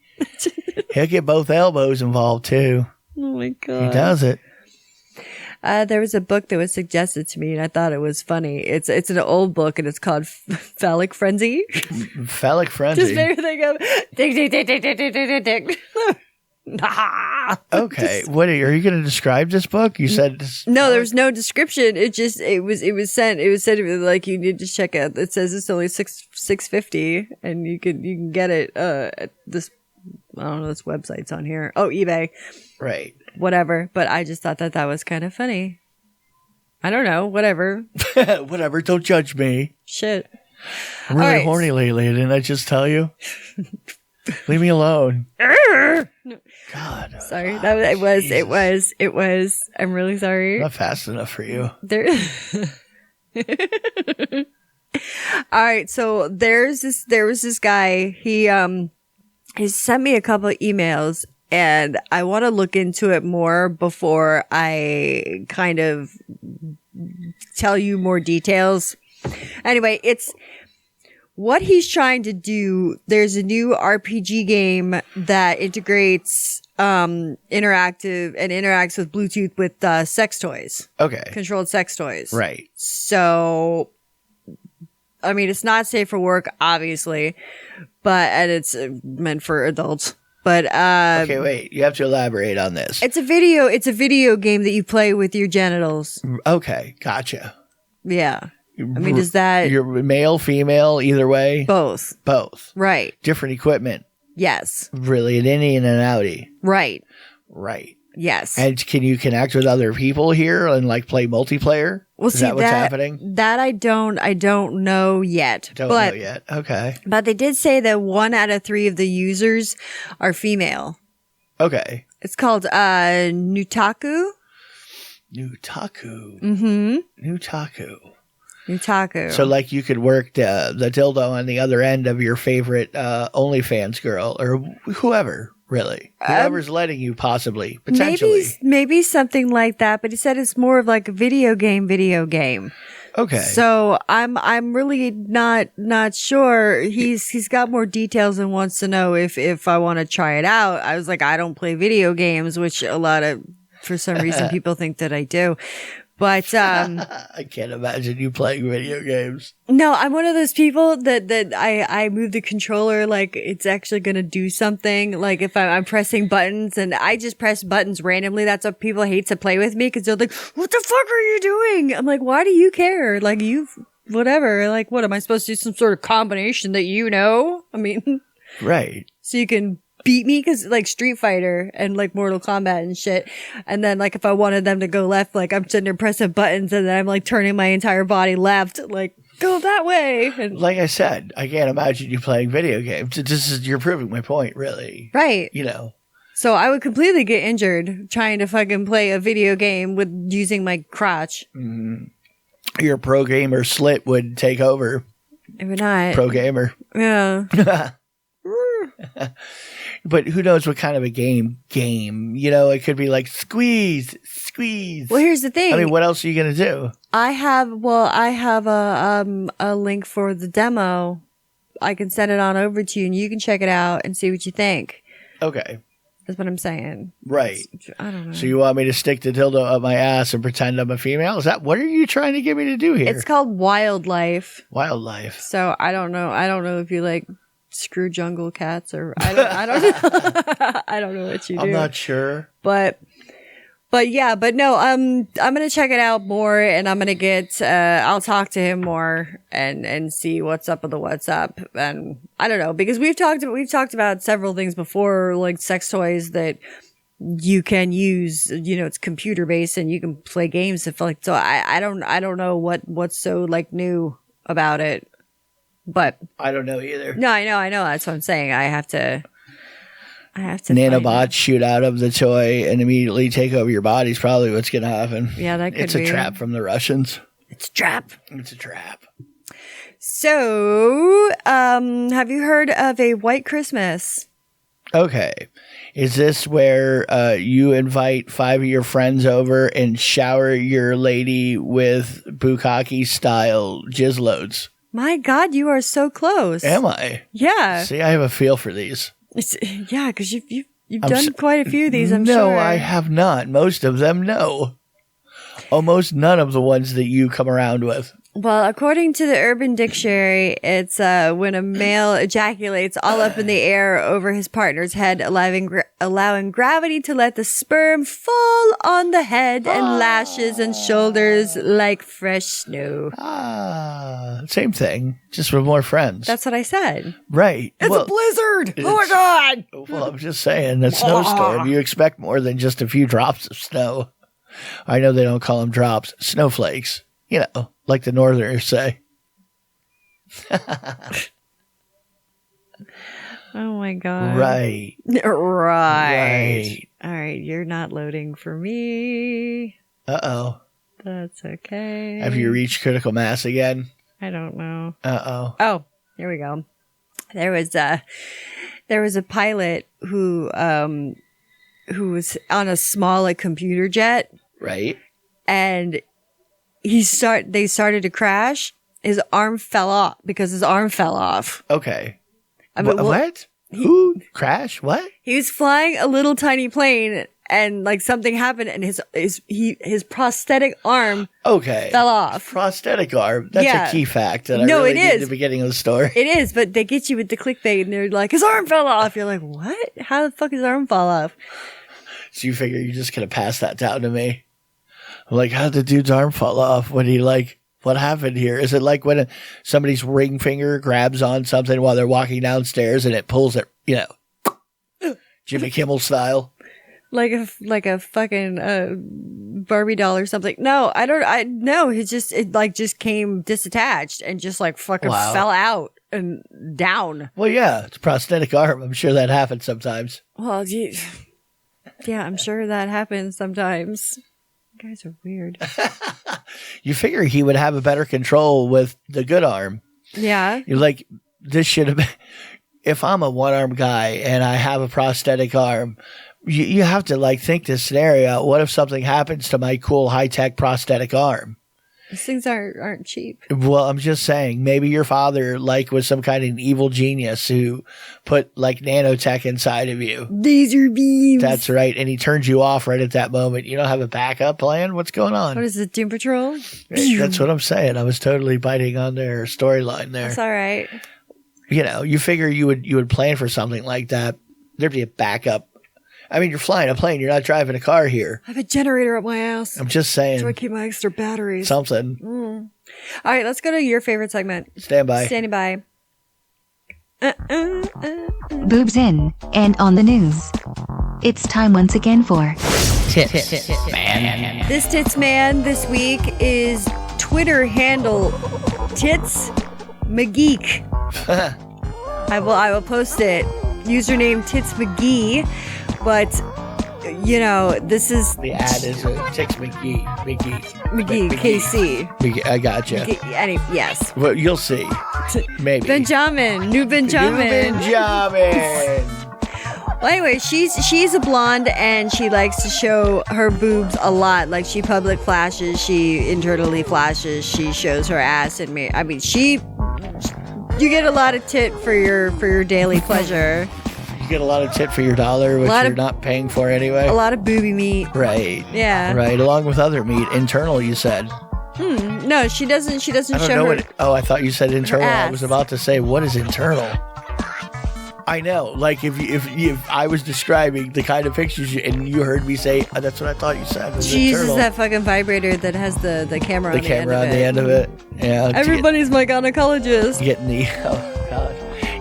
He'll get both elbows involved, too. Oh, my God. He does it. There was a book that was suggested to me, and I thought it was funny. It's an old book, and it's called Phalic Frenzy. Phallic Frenzy. Just made me think of ding, ding, ding, ding, ding, ding, ding, ding, ding. Okay. What are you going to describe this book? You said no. There was no description. It was sent. It was said like you need to check out. It says it's only $6.50, and you can get it at this. I don't know. This website's on here. Oh, eBay. Right. Whatever. But I just thought that was kind of funny. I don't know. Whatever. Whatever. Don't judge me. Shit. I'm really horny lately, didn't I just tell you? Leave me alone. God. Sorry. It was. I'm really sorry. Not fast enough for you. There. All right. So there was this guy. He sent me a couple of emails, and I want to look into it more before I kind of tell you more details. Anyway, it's what he's trying to do. There's a new RPG game that integrates interacts with Bluetooth with sex toys. Okay. Controlled sex toys. Right. So, I mean, it's not safe for work, obviously, and it's meant for adults. But okay, wait. You have to elaborate on this. It's a video game that you play with your genitals. Okay, gotcha. Yeah. I mean, does that... You're male, female, either way? Both. Right. Different equipment. Yes. Really, an innie and an outie. Right. Yes. And can you connect with other people here and play multiplayer? Well, Is that what's happening? That I don't know yet. Don't know yet. Okay. But they did say that 1 out of 3 of the users are female. Okay. It's called 𝓚𝓸𝓻𝓵𝓭. 𝓚𝓸𝓻𝓵𝓭. 𝓚𝓸𝓻𝓵. So you could work the dildo on the other end of your favorite OnlyFans girl or whoever. Really? Whoever's letting you, possibly, potentially. Maybe something like that, but he said it's more of like a video game. Okay. So I'm really not sure. He's got more details and wants to know if I want to try it out. I was like, I don't play video games, which for some reason people think that I do. But I can't imagine you playing video games. No, I'm one of those people that I move the controller like it's actually going to do something. Like if I'm pressing buttons and I just press buttons randomly, that's what people hate to play with me because they're like, what the fuck are you doing? I'm like, why do you care? Like whatever. Like what, am I supposed to do some sort of combination that you know? I mean. Right. So you can beat me because Street Fighter and Mortal Kombat and shit. And then if I wanted them to go left, I'm sitting there pressing buttons and then I'm turning my entire body left, go that way. And like I said, I can't imagine you playing video games. You're proving my point, really. Right. So I would completely get injured trying to fucking play a video game with using my crotch. Mm-hmm. Your pro gamer slit would take over. Maybe not. Pro gamer. Yeah. But who knows what kind of a game. You know, it could be like squeeze. Well, here's the thing. I mean, what else are you going to do? I have a link for the demo. I can send it on over to you and you can check it out and see what you think. Okay. That's what I'm saying. Right. I don't know. So you want me to stick the dildo up my ass and pretend I'm a female? What are you trying to get me to do here? It's called Wildlife. Wildlife. So I don't know. I don't know if you like screw jungle cats or I don't know. I don't know what you do. I'm not sure. But no, I'm gonna check it out more, and I'm gonna get I'll talk to him more and see what's up with the what's up, and I don't know, because we've talked about several things before, like sex toys that you can use, you know, it's computer based and you can play games and like, so I don't know what's so like new about it, but I don't know either. No, I know that's what I'm saying. I have to nanobots shoot out of the toy and immediately take over your body is probably what's going to happen. Yeah, that could be. It's a trap from the Russians. It's a trap. It's a trap. So, have you heard of a white Christmas? Okay. Is this where you invite 5 of your friends over and shower your lady with bukkake style jizz loads? My God, you are so close. Am I? Yeah. See, I have a feel for these. Yeah, because you've done quite a few of these, I'm sure. No, I have not. Most of them, no. Almost none of the ones that you come around with. Well, according to the Urban Dictionary, it's when a male ejaculates all up in the air over his partner's head, allowing gravity to let the sperm fall on the head and lashes and shoulders like fresh snow. Same thing, just with more friends. That's what I said. Right. It's a blizzard. Oh my God. Well, I'm just saying, a snowstorm, you expect more than just a few drops of snow. I know they don't call them drops, snowflakes. You know, like the Northerners say. Oh my God. Right. Right. All right. You're not loading for me. Uh-oh. That's okay. Have you reached critical mass again? I don't know. Uh-oh. Oh, here we go. There was a pilot who was on a small computer jet. Right. And they started to crash. His arm fell off because his arm fell off. Okay. I mean, what? Who crashed? What? He was flying a little tiny plane and like something happened and his prosthetic arm fell off. Prosthetic arm. That's a key fact that I really need at the beginning of the story. It is, but they get you with the clickbait and they're like, his arm fell off. You're like, what? How the fuck his arm fall off? So you figure you're just going to pass that down to me? I'm like, how did the dude's arm fall off? When he what happened here? Is it like when somebody's ring finger grabs on something while they're walking downstairs and it pulls it, you know, Jimmy Kimmel style? Like a fucking Barbie doll or something. No, no, it just came disattached and just like fucking fell out and down. Well, yeah, it's a prosthetic arm. I'm sure that happens sometimes. Well, yeah, I'm sure that happens sometimes. You guys are weird. You figure he would have a better control with the good arm. Yeah. You're like, this should have been, if I'm a one-arm guy and I have a prosthetic arm, you have to think this scenario. What if something happens to my cool high-tech prosthetic arm? These things aren't cheap. Well, I'm just saying, maybe your father was some kind of evil genius who put nanotech inside of you. Laser beams. That's right. And he turns you off right at that moment. You don't have a backup plan? What's going on? What is it, Doom Patrol? That's what I'm saying. I was totally biting on their storyline there. That's all right. You know, you figure you would plan for something like that. There'd be a backup. I mean, you're flying a plane. You're not driving a car here. I have a generator up my ass. I'm just saying. So I keep my extra batteries. Something. All right, let's go to your favorite segment. Stand by. Standing by. Boobs in and on the news. It's time once again for Tits Man. This Tits Man this week is Twitter handle TitsMcGeekc. I will post it. Username TitsMcGeekc. But you know, this is The ad is TitsMcGeekc. KC. I gotcha. Yes. Well, you'll see. Maybe. Benjamin. New Benjamin. Well, anyway, she's a blonde and she likes to show her boobs a lot. Like she public flashes, she internally flashes, she shows her ass and me. I mean, you get a lot of tit for your daily pleasure. You get a lot of tit for your dollar, which you're not paying for anyway. A lot of booby meat. Right. Yeah. Right. Along with other meat, internal. You said. No, she doesn't. She doesn't show her. I thought you said internal. Ass. I was about to say, what is internal? I know. Like if I was describing the kind of pictures and you heard me say, that's what I thought you said. She uses that fucking vibrator that has the camera on the end of it. The end of it. Yeah. Everybody's my gynecologist.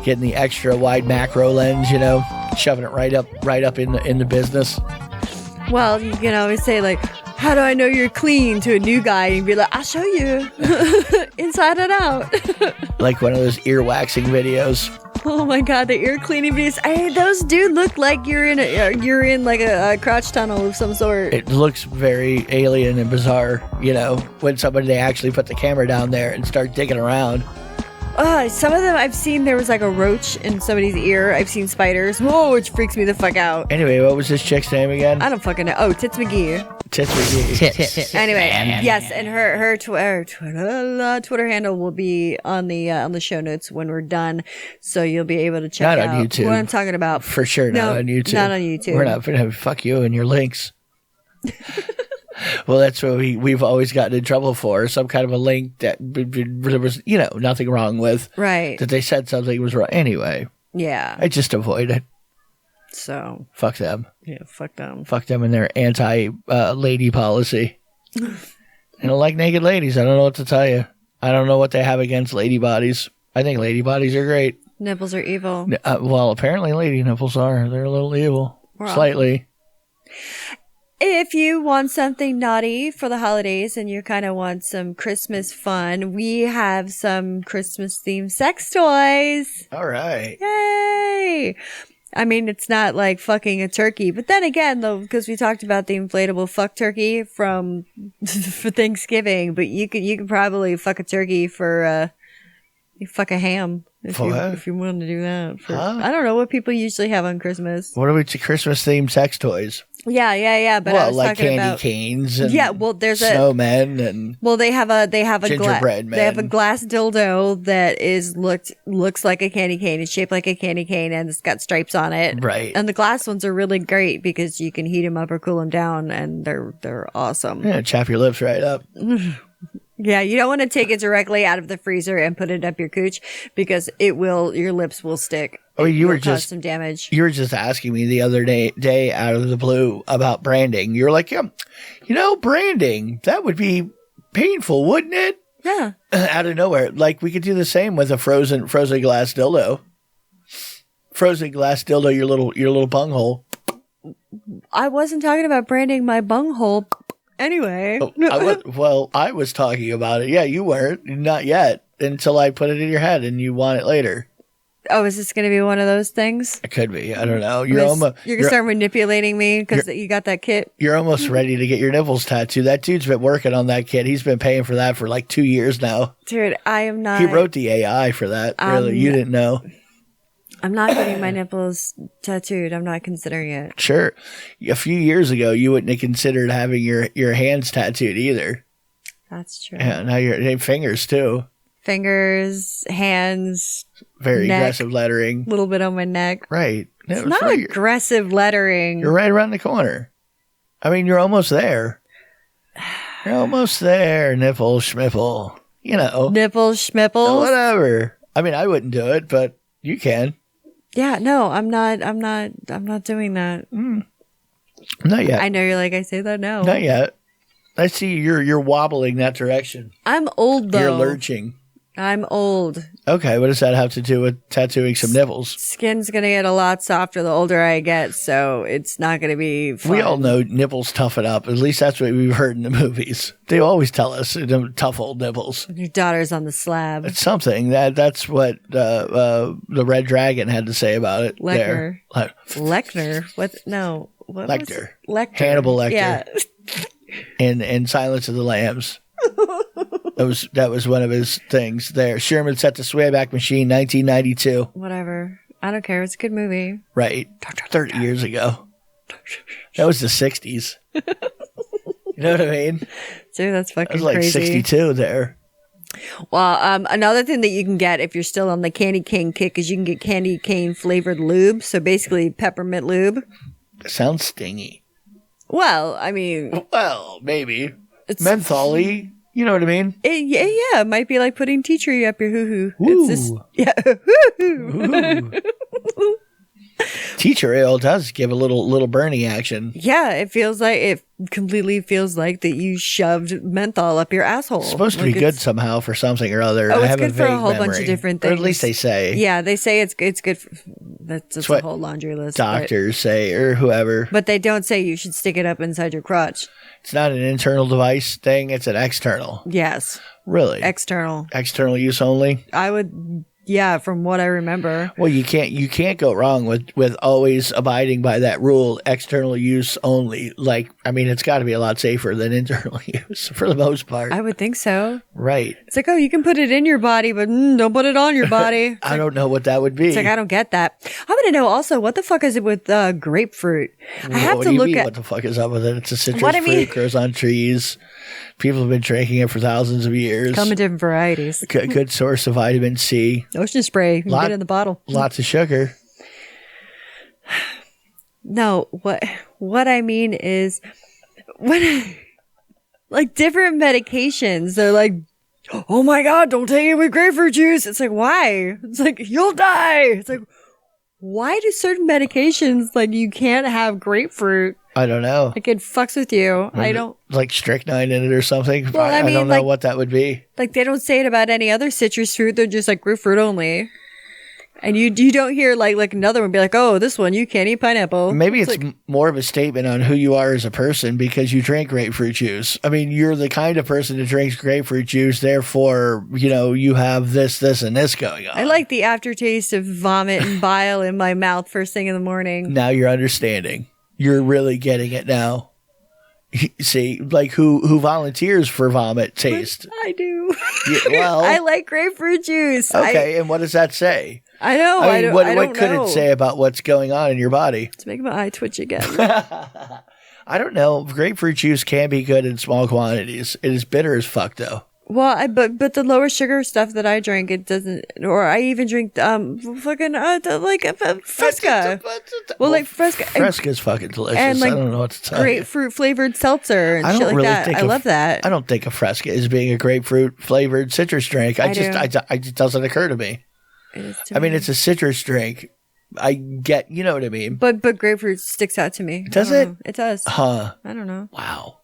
Getting the extra wide macro lens, you know, shoving it right up in the business. Well, you can always say like, how do I know you're clean to a new guy? And be like, I'll show you inside and out. Like one of those ear waxing videos. Oh my god, the ear cleaning videos. Hey, those do look like you're in like a crotch tunnel of some sort. It looks very alien and bizarre, you know, when they actually put the camera down there and start digging around. Some of them I've seen, there was like a roach in somebody's ear. I've seen spiders. Whoa, which freaks me the fuck out. Anyway, what was this chick's name again? I don't fucking know. Oh, TitsMcGeekc. TitsMcGeekc. Anyway, yes, and her Twitter handle will be on the show notes when we're done, so you'll be able to check out on YouTube. What I'm talking about. For sure, not on YouTube. Not on YouTube. We're not gonna fuck you and your links. Well, that's what we've always gotten in trouble for. Some kind of a link that there was, you know, nothing wrong with. Right. That they said something was wrong. Anyway. Yeah. I just avoid it. So. Fuck them. Yeah, fuck them. Fuck them and their anti-lady policy. I don't like naked ladies. I don't know what to tell you. I don't know what they have against lady bodies. I think lady bodies are great. Nipples are evil. Well, apparently lady nipples are. They're a little evil. Slightly. If you want something naughty for the holidays and you kind of want some Christmas fun, we have some Christmas-themed sex toys. All right. Yay! I mean, it's not like fucking a turkey, but then again, though, because we talked about the inflatable fuck turkey for Thanksgiving, but you could probably fuck a turkey for you fuck a ham if you want to do that. I don't know what people usually have on Christmas. What are we to Christmas-themed sex toys? Yeah. But I was like talking candy about canes and there's snowmen and they have a gingerbread men. They have a glass dildo that looks like a candy cane. It's shaped like a candy cane and it's got stripes on it. Right. And the glass ones are really great because you can heat them up or cool them down, and they're awesome. Yeah, chap your lips right up. Yeah, you don't want to take it directly out of the freezer and put it up your cooch because your lips will stick. Oh, you were cause some damage. You were just asking me the other day out of the blue about branding. You're like, yeah, branding, that would be painful, wouldn't it? Yeah. Out of nowhere. Like we could do the same with a frozen glass dildo. Frozen glass dildo, your little bunghole. I wasn't talking about branding my bunghole. Anyway. I was talking about it. Yeah, you weren't. Not yet. Until I put it in your head and you want it later. Oh, is this going to be one of those things? It could be. I don't know. You're going to start manipulating me because you got that kit? You're almost ready to get your nipples tattooed. That dude's been working on that kit. He's been paying for that for like 2 years now. Dude, I am not. He wrote the AI for that. Really. You didn't know. I'm not getting my nipples tattooed. I'm not considering it. Sure. A few years ago, you wouldn't have considered having your hands tattooed either. That's true. Yeah, now your fingers too. Fingers, hands. Very neck, aggressive lettering. A little bit on my neck. Right. It's not aggressive lettering. You're right around the corner. I mean, you're almost there. You're almost there, nipple schmipple. You know. Nipple schmipples? Whatever. I mean, I wouldn't do it, but you can. Yeah, no, I'm not doing that. Not yet. I know you're like, I say that now. Not yet. I see you're wobbling that direction. I'm old though. You're lurching. I'm old. Okay, what does that have to do with tattooing some nipples? Skin's going to get a lot softer the older I get, so it's not going to be fun. We all know nipples toughen up. At least that's what we've heard in the movies. They always tell us, tough old nipples. Your daughter's on the slab. It's something. That's what the Red Dragon had to say about it. Lecner. Lecner? What? No. Lecter. Hannibal Lecter. Yeah. in Silence of the Lambs. That was one of his things there. Sherman set the Swayback Machine, 1992. Whatever. I don't care. It's a good movie. Right. 30 years ago. That was the 60s. You know what I mean? Dude, that's fucking crazy. It was like 62 there. Well, another thing that you can get if you're still on the candy cane kick is you can get candy cane flavored lube. So basically peppermint lube. Sounds stingy. Well, I mean. Well, maybe. It's menthol-y. You know what I mean? Yeah. It might be like putting tea tree up your hoo-hoo. Ooh. It's just, yeah. Tea tree oil does give a little burning action. Yeah, it completely feels like that you shoved menthol up your asshole. It's supposed to be good somehow for something or other. Oh, it's good for a whole bunch of different things. Or at least they say. Yeah, they say it's good. That's just a whole laundry list. Doctors say, or whoever. But they don't say you should stick it up inside your crotch. It's not an internal device thing. It's an external. Yes. Really? External. External use only? I would... Yeah, from what I remember. Well, you can't go wrong with always abiding by that rule, external use only. Like, I mean, it's got to be a lot safer than internal use for the most part. I would think so. Right. It's like, oh, you can put it in your body, but don't put it on your body. I don't know what that would be. It's like, I don't get that. I'm going to know also, what the fuck is it with grapefruit? I have to look at... What the fuck is up with it? It's a citrus fruit, grows on trees. People have been drinking it for thousands of years. Come in different varieties. Good source of vitamin C. Ocean spray. You can get it in the bottle. Lots of sugar. No, what I mean is, like different medications, they're like, oh my God, don't take it with grapefruit juice. It's like, why? It's like, you'll die. It's like, why do certain medications, like you can't have grapefruit? I don't know. Like it fucks with you. I don't like strychnine in it or something. Well, I mean, don't know what that would be. Like they don't say it about any other citrus fruit. They're just like grapefruit only. And you don't hear like another one be like, oh, this one you can't eat pineapple. Maybe it's like, more of a statement on who you are as a person because you drink grapefruit juice. I mean, you're the kind of person that drinks grapefruit juice. Therefore, you have this, and this going on. I like the aftertaste of vomit and bile in my mouth first thing in the morning. Now you're understanding. You're really getting it now. See, like who volunteers for vomit taste? I do. Yeah, well, I like grapefruit juice. Okay, and what does that say? I know. I mean, what could know. it say about what's going on in your body? It's making my eye twitch again. I don't know. Grapefruit juice can be good in small quantities. It is bitter as fuck, though. Well, but the lower sugar stuff that I drink, it doesn't. Or I even drink Fresca. Well, like Fresca. Fresca's fucking delicious. And like I don't know what to tell you. Grapefruit flavored seltzer and shit like that. I love that. I don't think of Fresca as being a grapefruit flavored citrus drink. I just doesn't occur to me. I mean, it's a citrus drink. I get, you know what I mean. But grapefruit sticks out to me. Does it? It does. Huh. I don't know. Wow.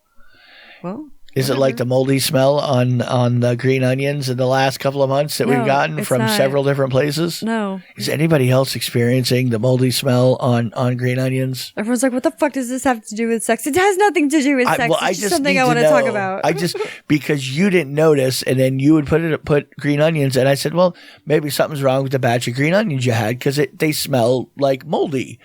Well. Is it like the moldy smell on the green onions in the last couple of months that we've gotten from several different places? No. Is anybody else experiencing the moldy smell on green onions? Everyone's like, what the fuck does this have to do with sex? It has nothing to do with sex. It's just something I want to talk about. Because you didn't notice, and then you would put green onions, and I said, well, maybe something's wrong with the batch of green onions you had because they smell like moldy.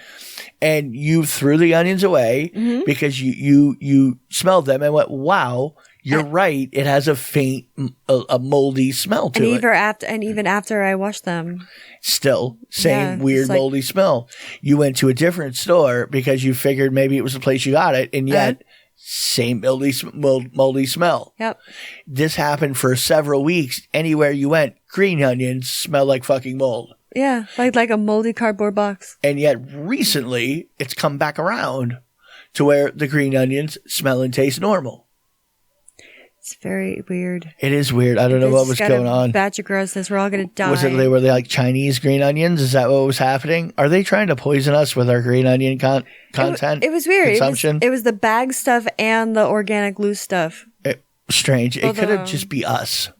And you threw the onions away because you smelled them and went, wow, you're right. It has a faint, a moldy smell to it. Even after I washed them. Still, same weird moldy smell. You went to a different store because you figured maybe it was the place you got it, and yet same moldy smell. Yep. This happened for several weeks. Anywhere you went, green onions smell like fucking mold. Yeah, like a moldy cardboard box. And yet recently, it's come back around to where the green onions smell and taste normal. It's very weird. It is weird. I don't know what was going on. Batch of grossness. We're all going to die. Were they like Chinese green onions? Is that what was happening? Are they trying to poison us with our green onion content? It was weird. Consumption? It was the bag stuff and the organic loose stuff. Strange. It could have just be us.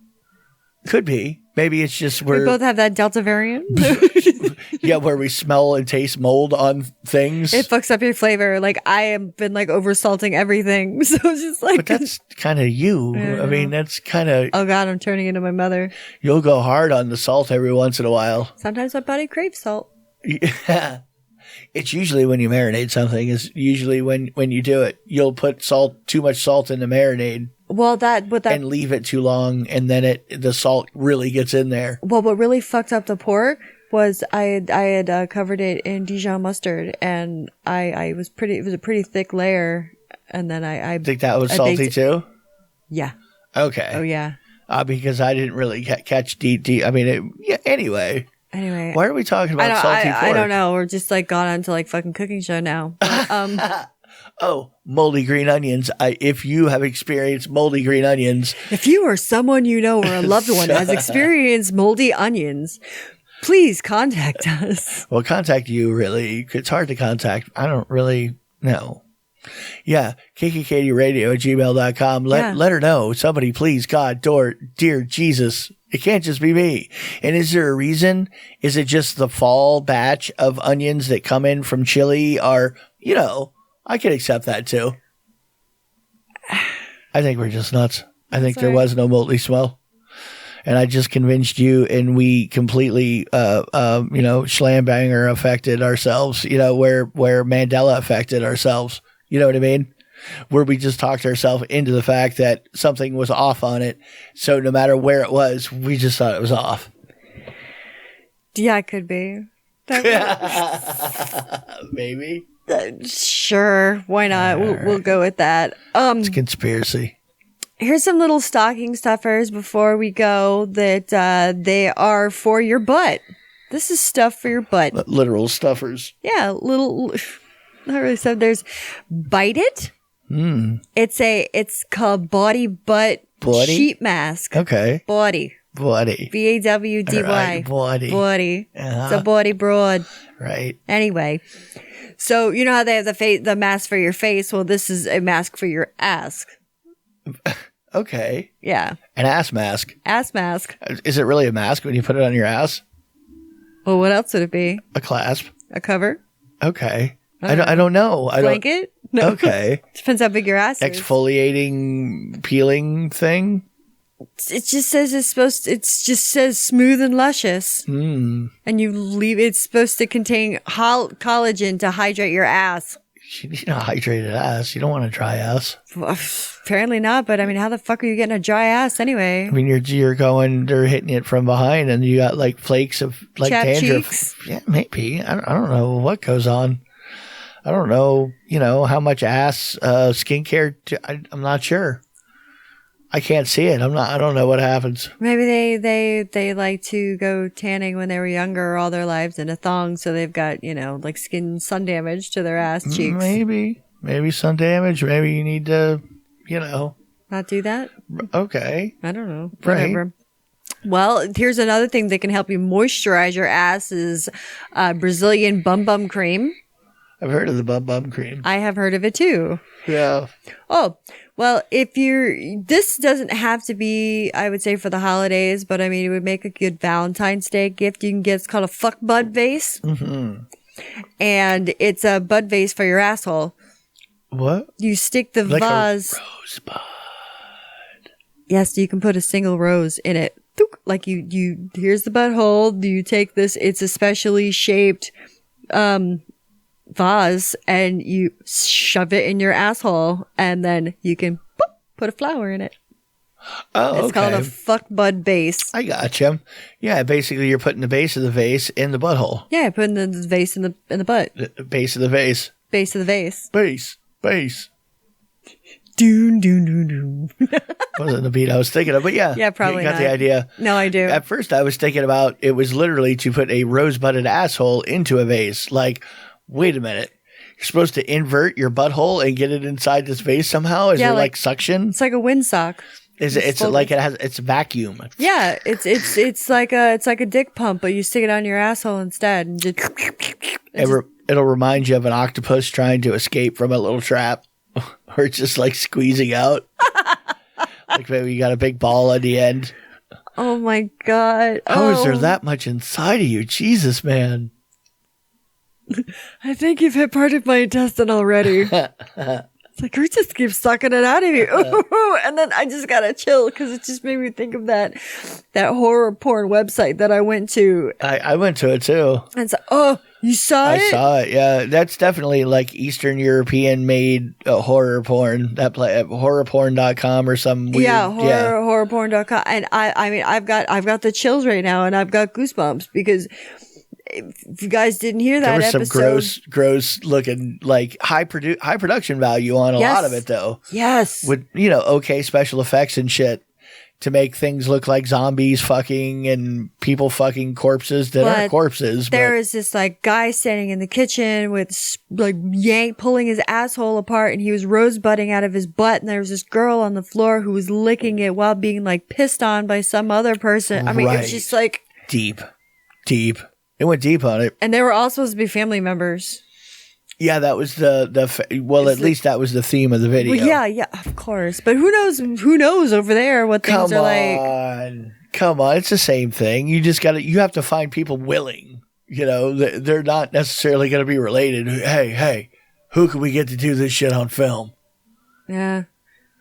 Could be. Maybe it's just we both have that Delta variant. Yeah, where we smell and taste mold on things. It fucks up your flavor. Like I have been like over salting everything, so it's just like. But that's kind of you. I mean, that's kind of. Oh God, I'm turning into my mother. You'll go hard on the salt every once in a while. Sometimes my body craves salt. Yeah. It's usually when you marinate something. Is usually when you do it, you'll put too much salt in the marinade. Well, and leave it too long, and then the salt really gets in there. Well, what really fucked up the pork was I had covered it in Dijon mustard, and it was a pretty thick layer, and then I think that was salty too. Yeah. Okay. Oh yeah. Because I didn't really catch deep. I mean, Anyway. Why are we talking about salty pork? I don't know. We're just like gone onto like fucking cooking show now. Oh, moldy green onions. If you have experienced moldy green onions. If you or someone you know or a loved one has experienced moldy onions, please contact us. Well, contact you, really. It's hard to contact. I don't really know. Yeah, KinkyKatieRadio@gmail.com. Let her know. Somebody, please, God, dear Jesus. It can't just be me. And is there a reason? Is it just the fall batch of onions that come in from Chile? Or, I can accept that too. I think we're just nuts. I think there was no moldy smell. And I just convinced you, and we completely, Schlambanger affected ourselves, where Mandela affected ourselves. You know what I mean? Where we just talked ourselves into the fact that something was off on it. So no matter where it was, we just thought it was off. Yeah, it could be. Maybe. Sure. Why not? We'll go with that. It's a conspiracy. Here's some little stocking stuffers before we go that they are for your butt. This is stuff for your butt. Literal stuffers. Yeah, little. Not really stuff. There's Bite It. It's called Body Butt Sheet Mask. Okay. Body. BAWDY. Right, body. It's a body broad. Right. Anyway. So, you know how they have the mask for your face? Well, this is a mask for your ass. Okay. Yeah. An ass mask. Ass mask. Is it really a mask when you put it on your ass? Well, what else would it be? A clasp. A cover? Okay. I don't know. Blanket? No. Okay. Depends how big your ass is. Exfoliating, peeling thing? It just says it just says smooth and luscious. And it's supposed to contain collagen to hydrate your ass. You need a hydrated ass. You don't want a dry ass. Well, apparently not, but I mean, how the fuck are you getting a dry ass anyway? I mean, they're hitting it from behind, and you got like flakes of like Chapped dandruff. cheeks? Yeah, maybe. I don't know what goes on. I don't know, how much ass skincare. I'm not sure. I can't see it. I don't know what happens. Maybe they like to go tanning when they were younger all their lives in a thong, so they've got, like sun damage to their ass cheeks. Maybe sun damage. Maybe you need to, not do that. Okay. I don't know. Right. Whatever. Well, here's another thing that can help you moisturize your ass is Brazilian bum cream. I've heard of the bum cream. I have heard of it too. Yeah. Oh, well, this doesn't have to be, I would say, for the holidays, but I mean, it would make a good Valentine's Day gift you can get. It's called a fuck bud vase. Mm-hmm. And it's a bud vase for your asshole. What? You stick the like vase. A rosebud. Yes, you can put a single rose in it. Like here's the butthole. You take this, it's a specially shaped, vase, and you shove it in your asshole, and then you can put a flower in it. Oh, it's called a fuck bud base. I gotcha. Yeah, basically you're putting the base of the vase in the butthole. Yeah, putting the vase in the butt. The base of the vase. Base of the vase. Base. Doon doon doon doon. Wasn't the beat I was thinking of, but yeah. Yeah, probably you got not. the idea. No, I do. At first I was thinking about it was literally to put a rose-budded asshole into a vase. Like, wait a minute. You're supposed to invert your butthole and get it inside this vase somehow? Is there like suction? It's like a windsock. It's like it's vacuum. Yeah, it's like a dick pump, but you stick it on your asshole instead, and just it'll remind you of an octopus trying to escape from a little trap, or just like squeezing out. Like maybe you got a big ball at the end. Oh my god! How is there that much inside of you? Jesus, man! I think you've hit part of my intestine already. It's like, we just keep sucking it out of you. And then I just gotta chill because it just made me think of that horror porn website that I went to. I went to it too. And so, You saw it? I saw it. Yeah, that's definitely like Eastern European made horror porn. That horrorporn.com or some weird. Yeah, horrorporn.com. And I mean, I've got the chills right now, and I've got goosebumps because if you guys didn't hear that there was episode, some gross looking like high production value on a lot of it though. Yes, with okay special effects and shit to make things look like zombies fucking and people fucking corpses that aren't corpses. There is this like guy standing in the kitchen with like pulling his asshole apart, and he was rosebudding out of his butt, and there was this girl on the floor who was licking it while being like pissed on by some other person. I mean, it was just like deep. It went deep on it. And they were all supposed to be family members. Yeah, that was at least that was the theme of the video. Well, yeah, of course. But who knows over there what things are like. Come on. It's the same thing. You have to find people willing. They're not necessarily going to be related. Hey, who can we get to do this shit on film? Yeah.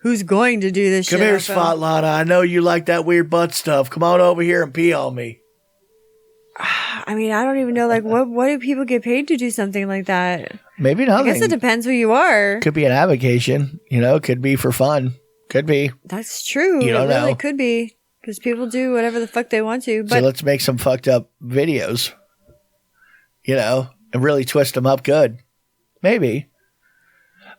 Who's going to do this shit on film? Come here, Svetlana. I know you like that weird butt stuff. Come on over here and pee on me. I mean, I don't even know, like, what do people get paid to do something like that? Maybe nothing. I guess it depends who you are. Could be an avocation, could be for fun. Could be. That's true. You don't know. Really could be, because people do whatever the fuck they want to. But so let's make some fucked up videos, and really twist them up good. Maybe.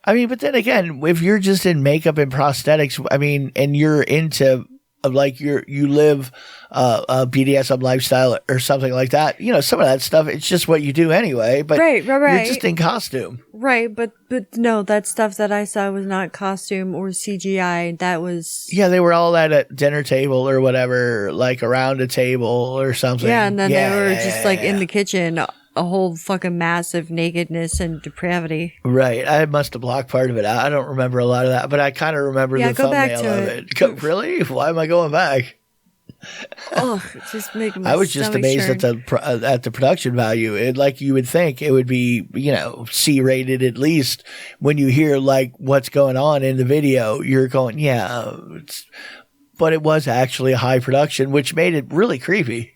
I mean, but then again, if you're just in makeup and prosthetics, I mean, and you're into like you live a BDSM lifestyle or something like that, some of that stuff, it's just what you do anyway, but right. You're just in costume. Right, but no, that stuff that I saw was not costume or CGI. That was... Yeah, they were all at a dinner table or whatever, like around a table or something. Yeah, and then they were just like in the kitchen, a whole fucking massive nakedness and depravity. Right. I must have blocked part of it out. I don't remember a lot of that, but I kind of remember the thumbnail of it. Really? Why am I going back? Oh, just making my I was just amazed at the production value. Like you would think it would be, C-rated at least. When you hear like what's going on in the video, you're going, yeah. But it was actually a high production, which made it really creepy.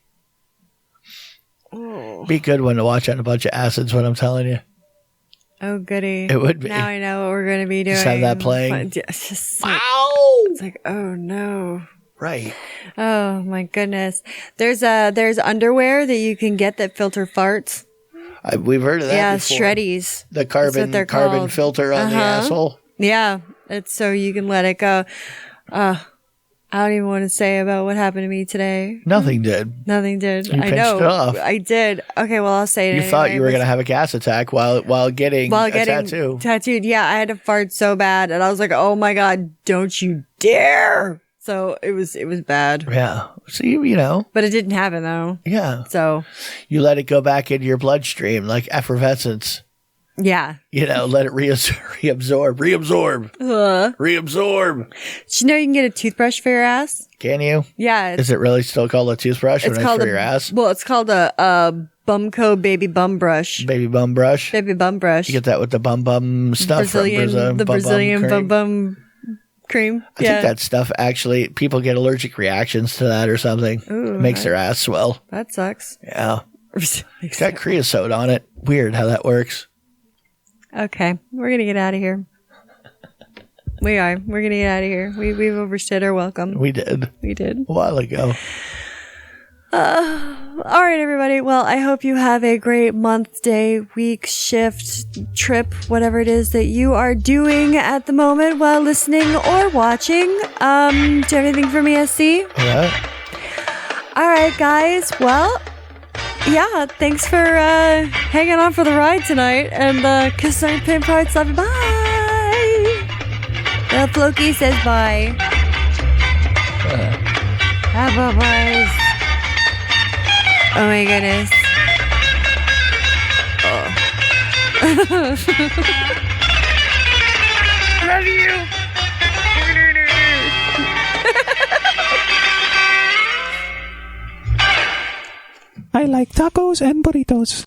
Oh. Be a good one to watch on a bunch of acids, what I'm telling you. Oh, goody. It would be. Now I know what we're going to be doing. Just have that playing. It's just like, it's like, oh no. Right. Oh my goodness. There's underwear that you can get that filter farts. We've heard of that before. Shreddies. The carbon filter on the asshole. Yeah. It's so you can let it go. I don't even want to say about what happened to me today. Nothing did. You I know. It off. I did. Okay, well, I'll say it. You thought you were going to have a gas attack while getting a tattoo. Tattooed. Yeah, I had to fart so bad, and I was like, "Oh my god, don't you dare!" So it was bad. Yeah. So but it didn't happen though. Yeah. So you let it go back into your bloodstream like effervescence. Yeah. Let it reabsorb. Reabsorb. Did you know you can get a toothbrush for your ass? Can you? Yeah. Is it really still called a toothbrush when it's for your ass? Well, it's called a Bumco baby bum brush. Baby bum brush? Baby bum brush. You get that with the bum stuff from the Brazilian bum cream. I think that stuff actually, people get allergic reactions to that or something. Ooh, it makes their ass swell. That sucks. Yeah. It's got creosote on it. Weird how that works. Okay, we're gonna get out of here. We are. We're gonna get out of here. We've overstayed our welcome. We did. A while ago. All right, everybody. Well, I hope you have a great month, day, week, shift, trip, whatever it is that you are doing at the moment while listening or watching. Do you have anything for me, SC? Yeah. All right, guys. Well, yeah, thanks for hanging on for the ride tonight. And kiss on your pin parts. Love you. Bye. Floki says bye. Bye. Oh my goodness. Love you. I like tacos and burritos.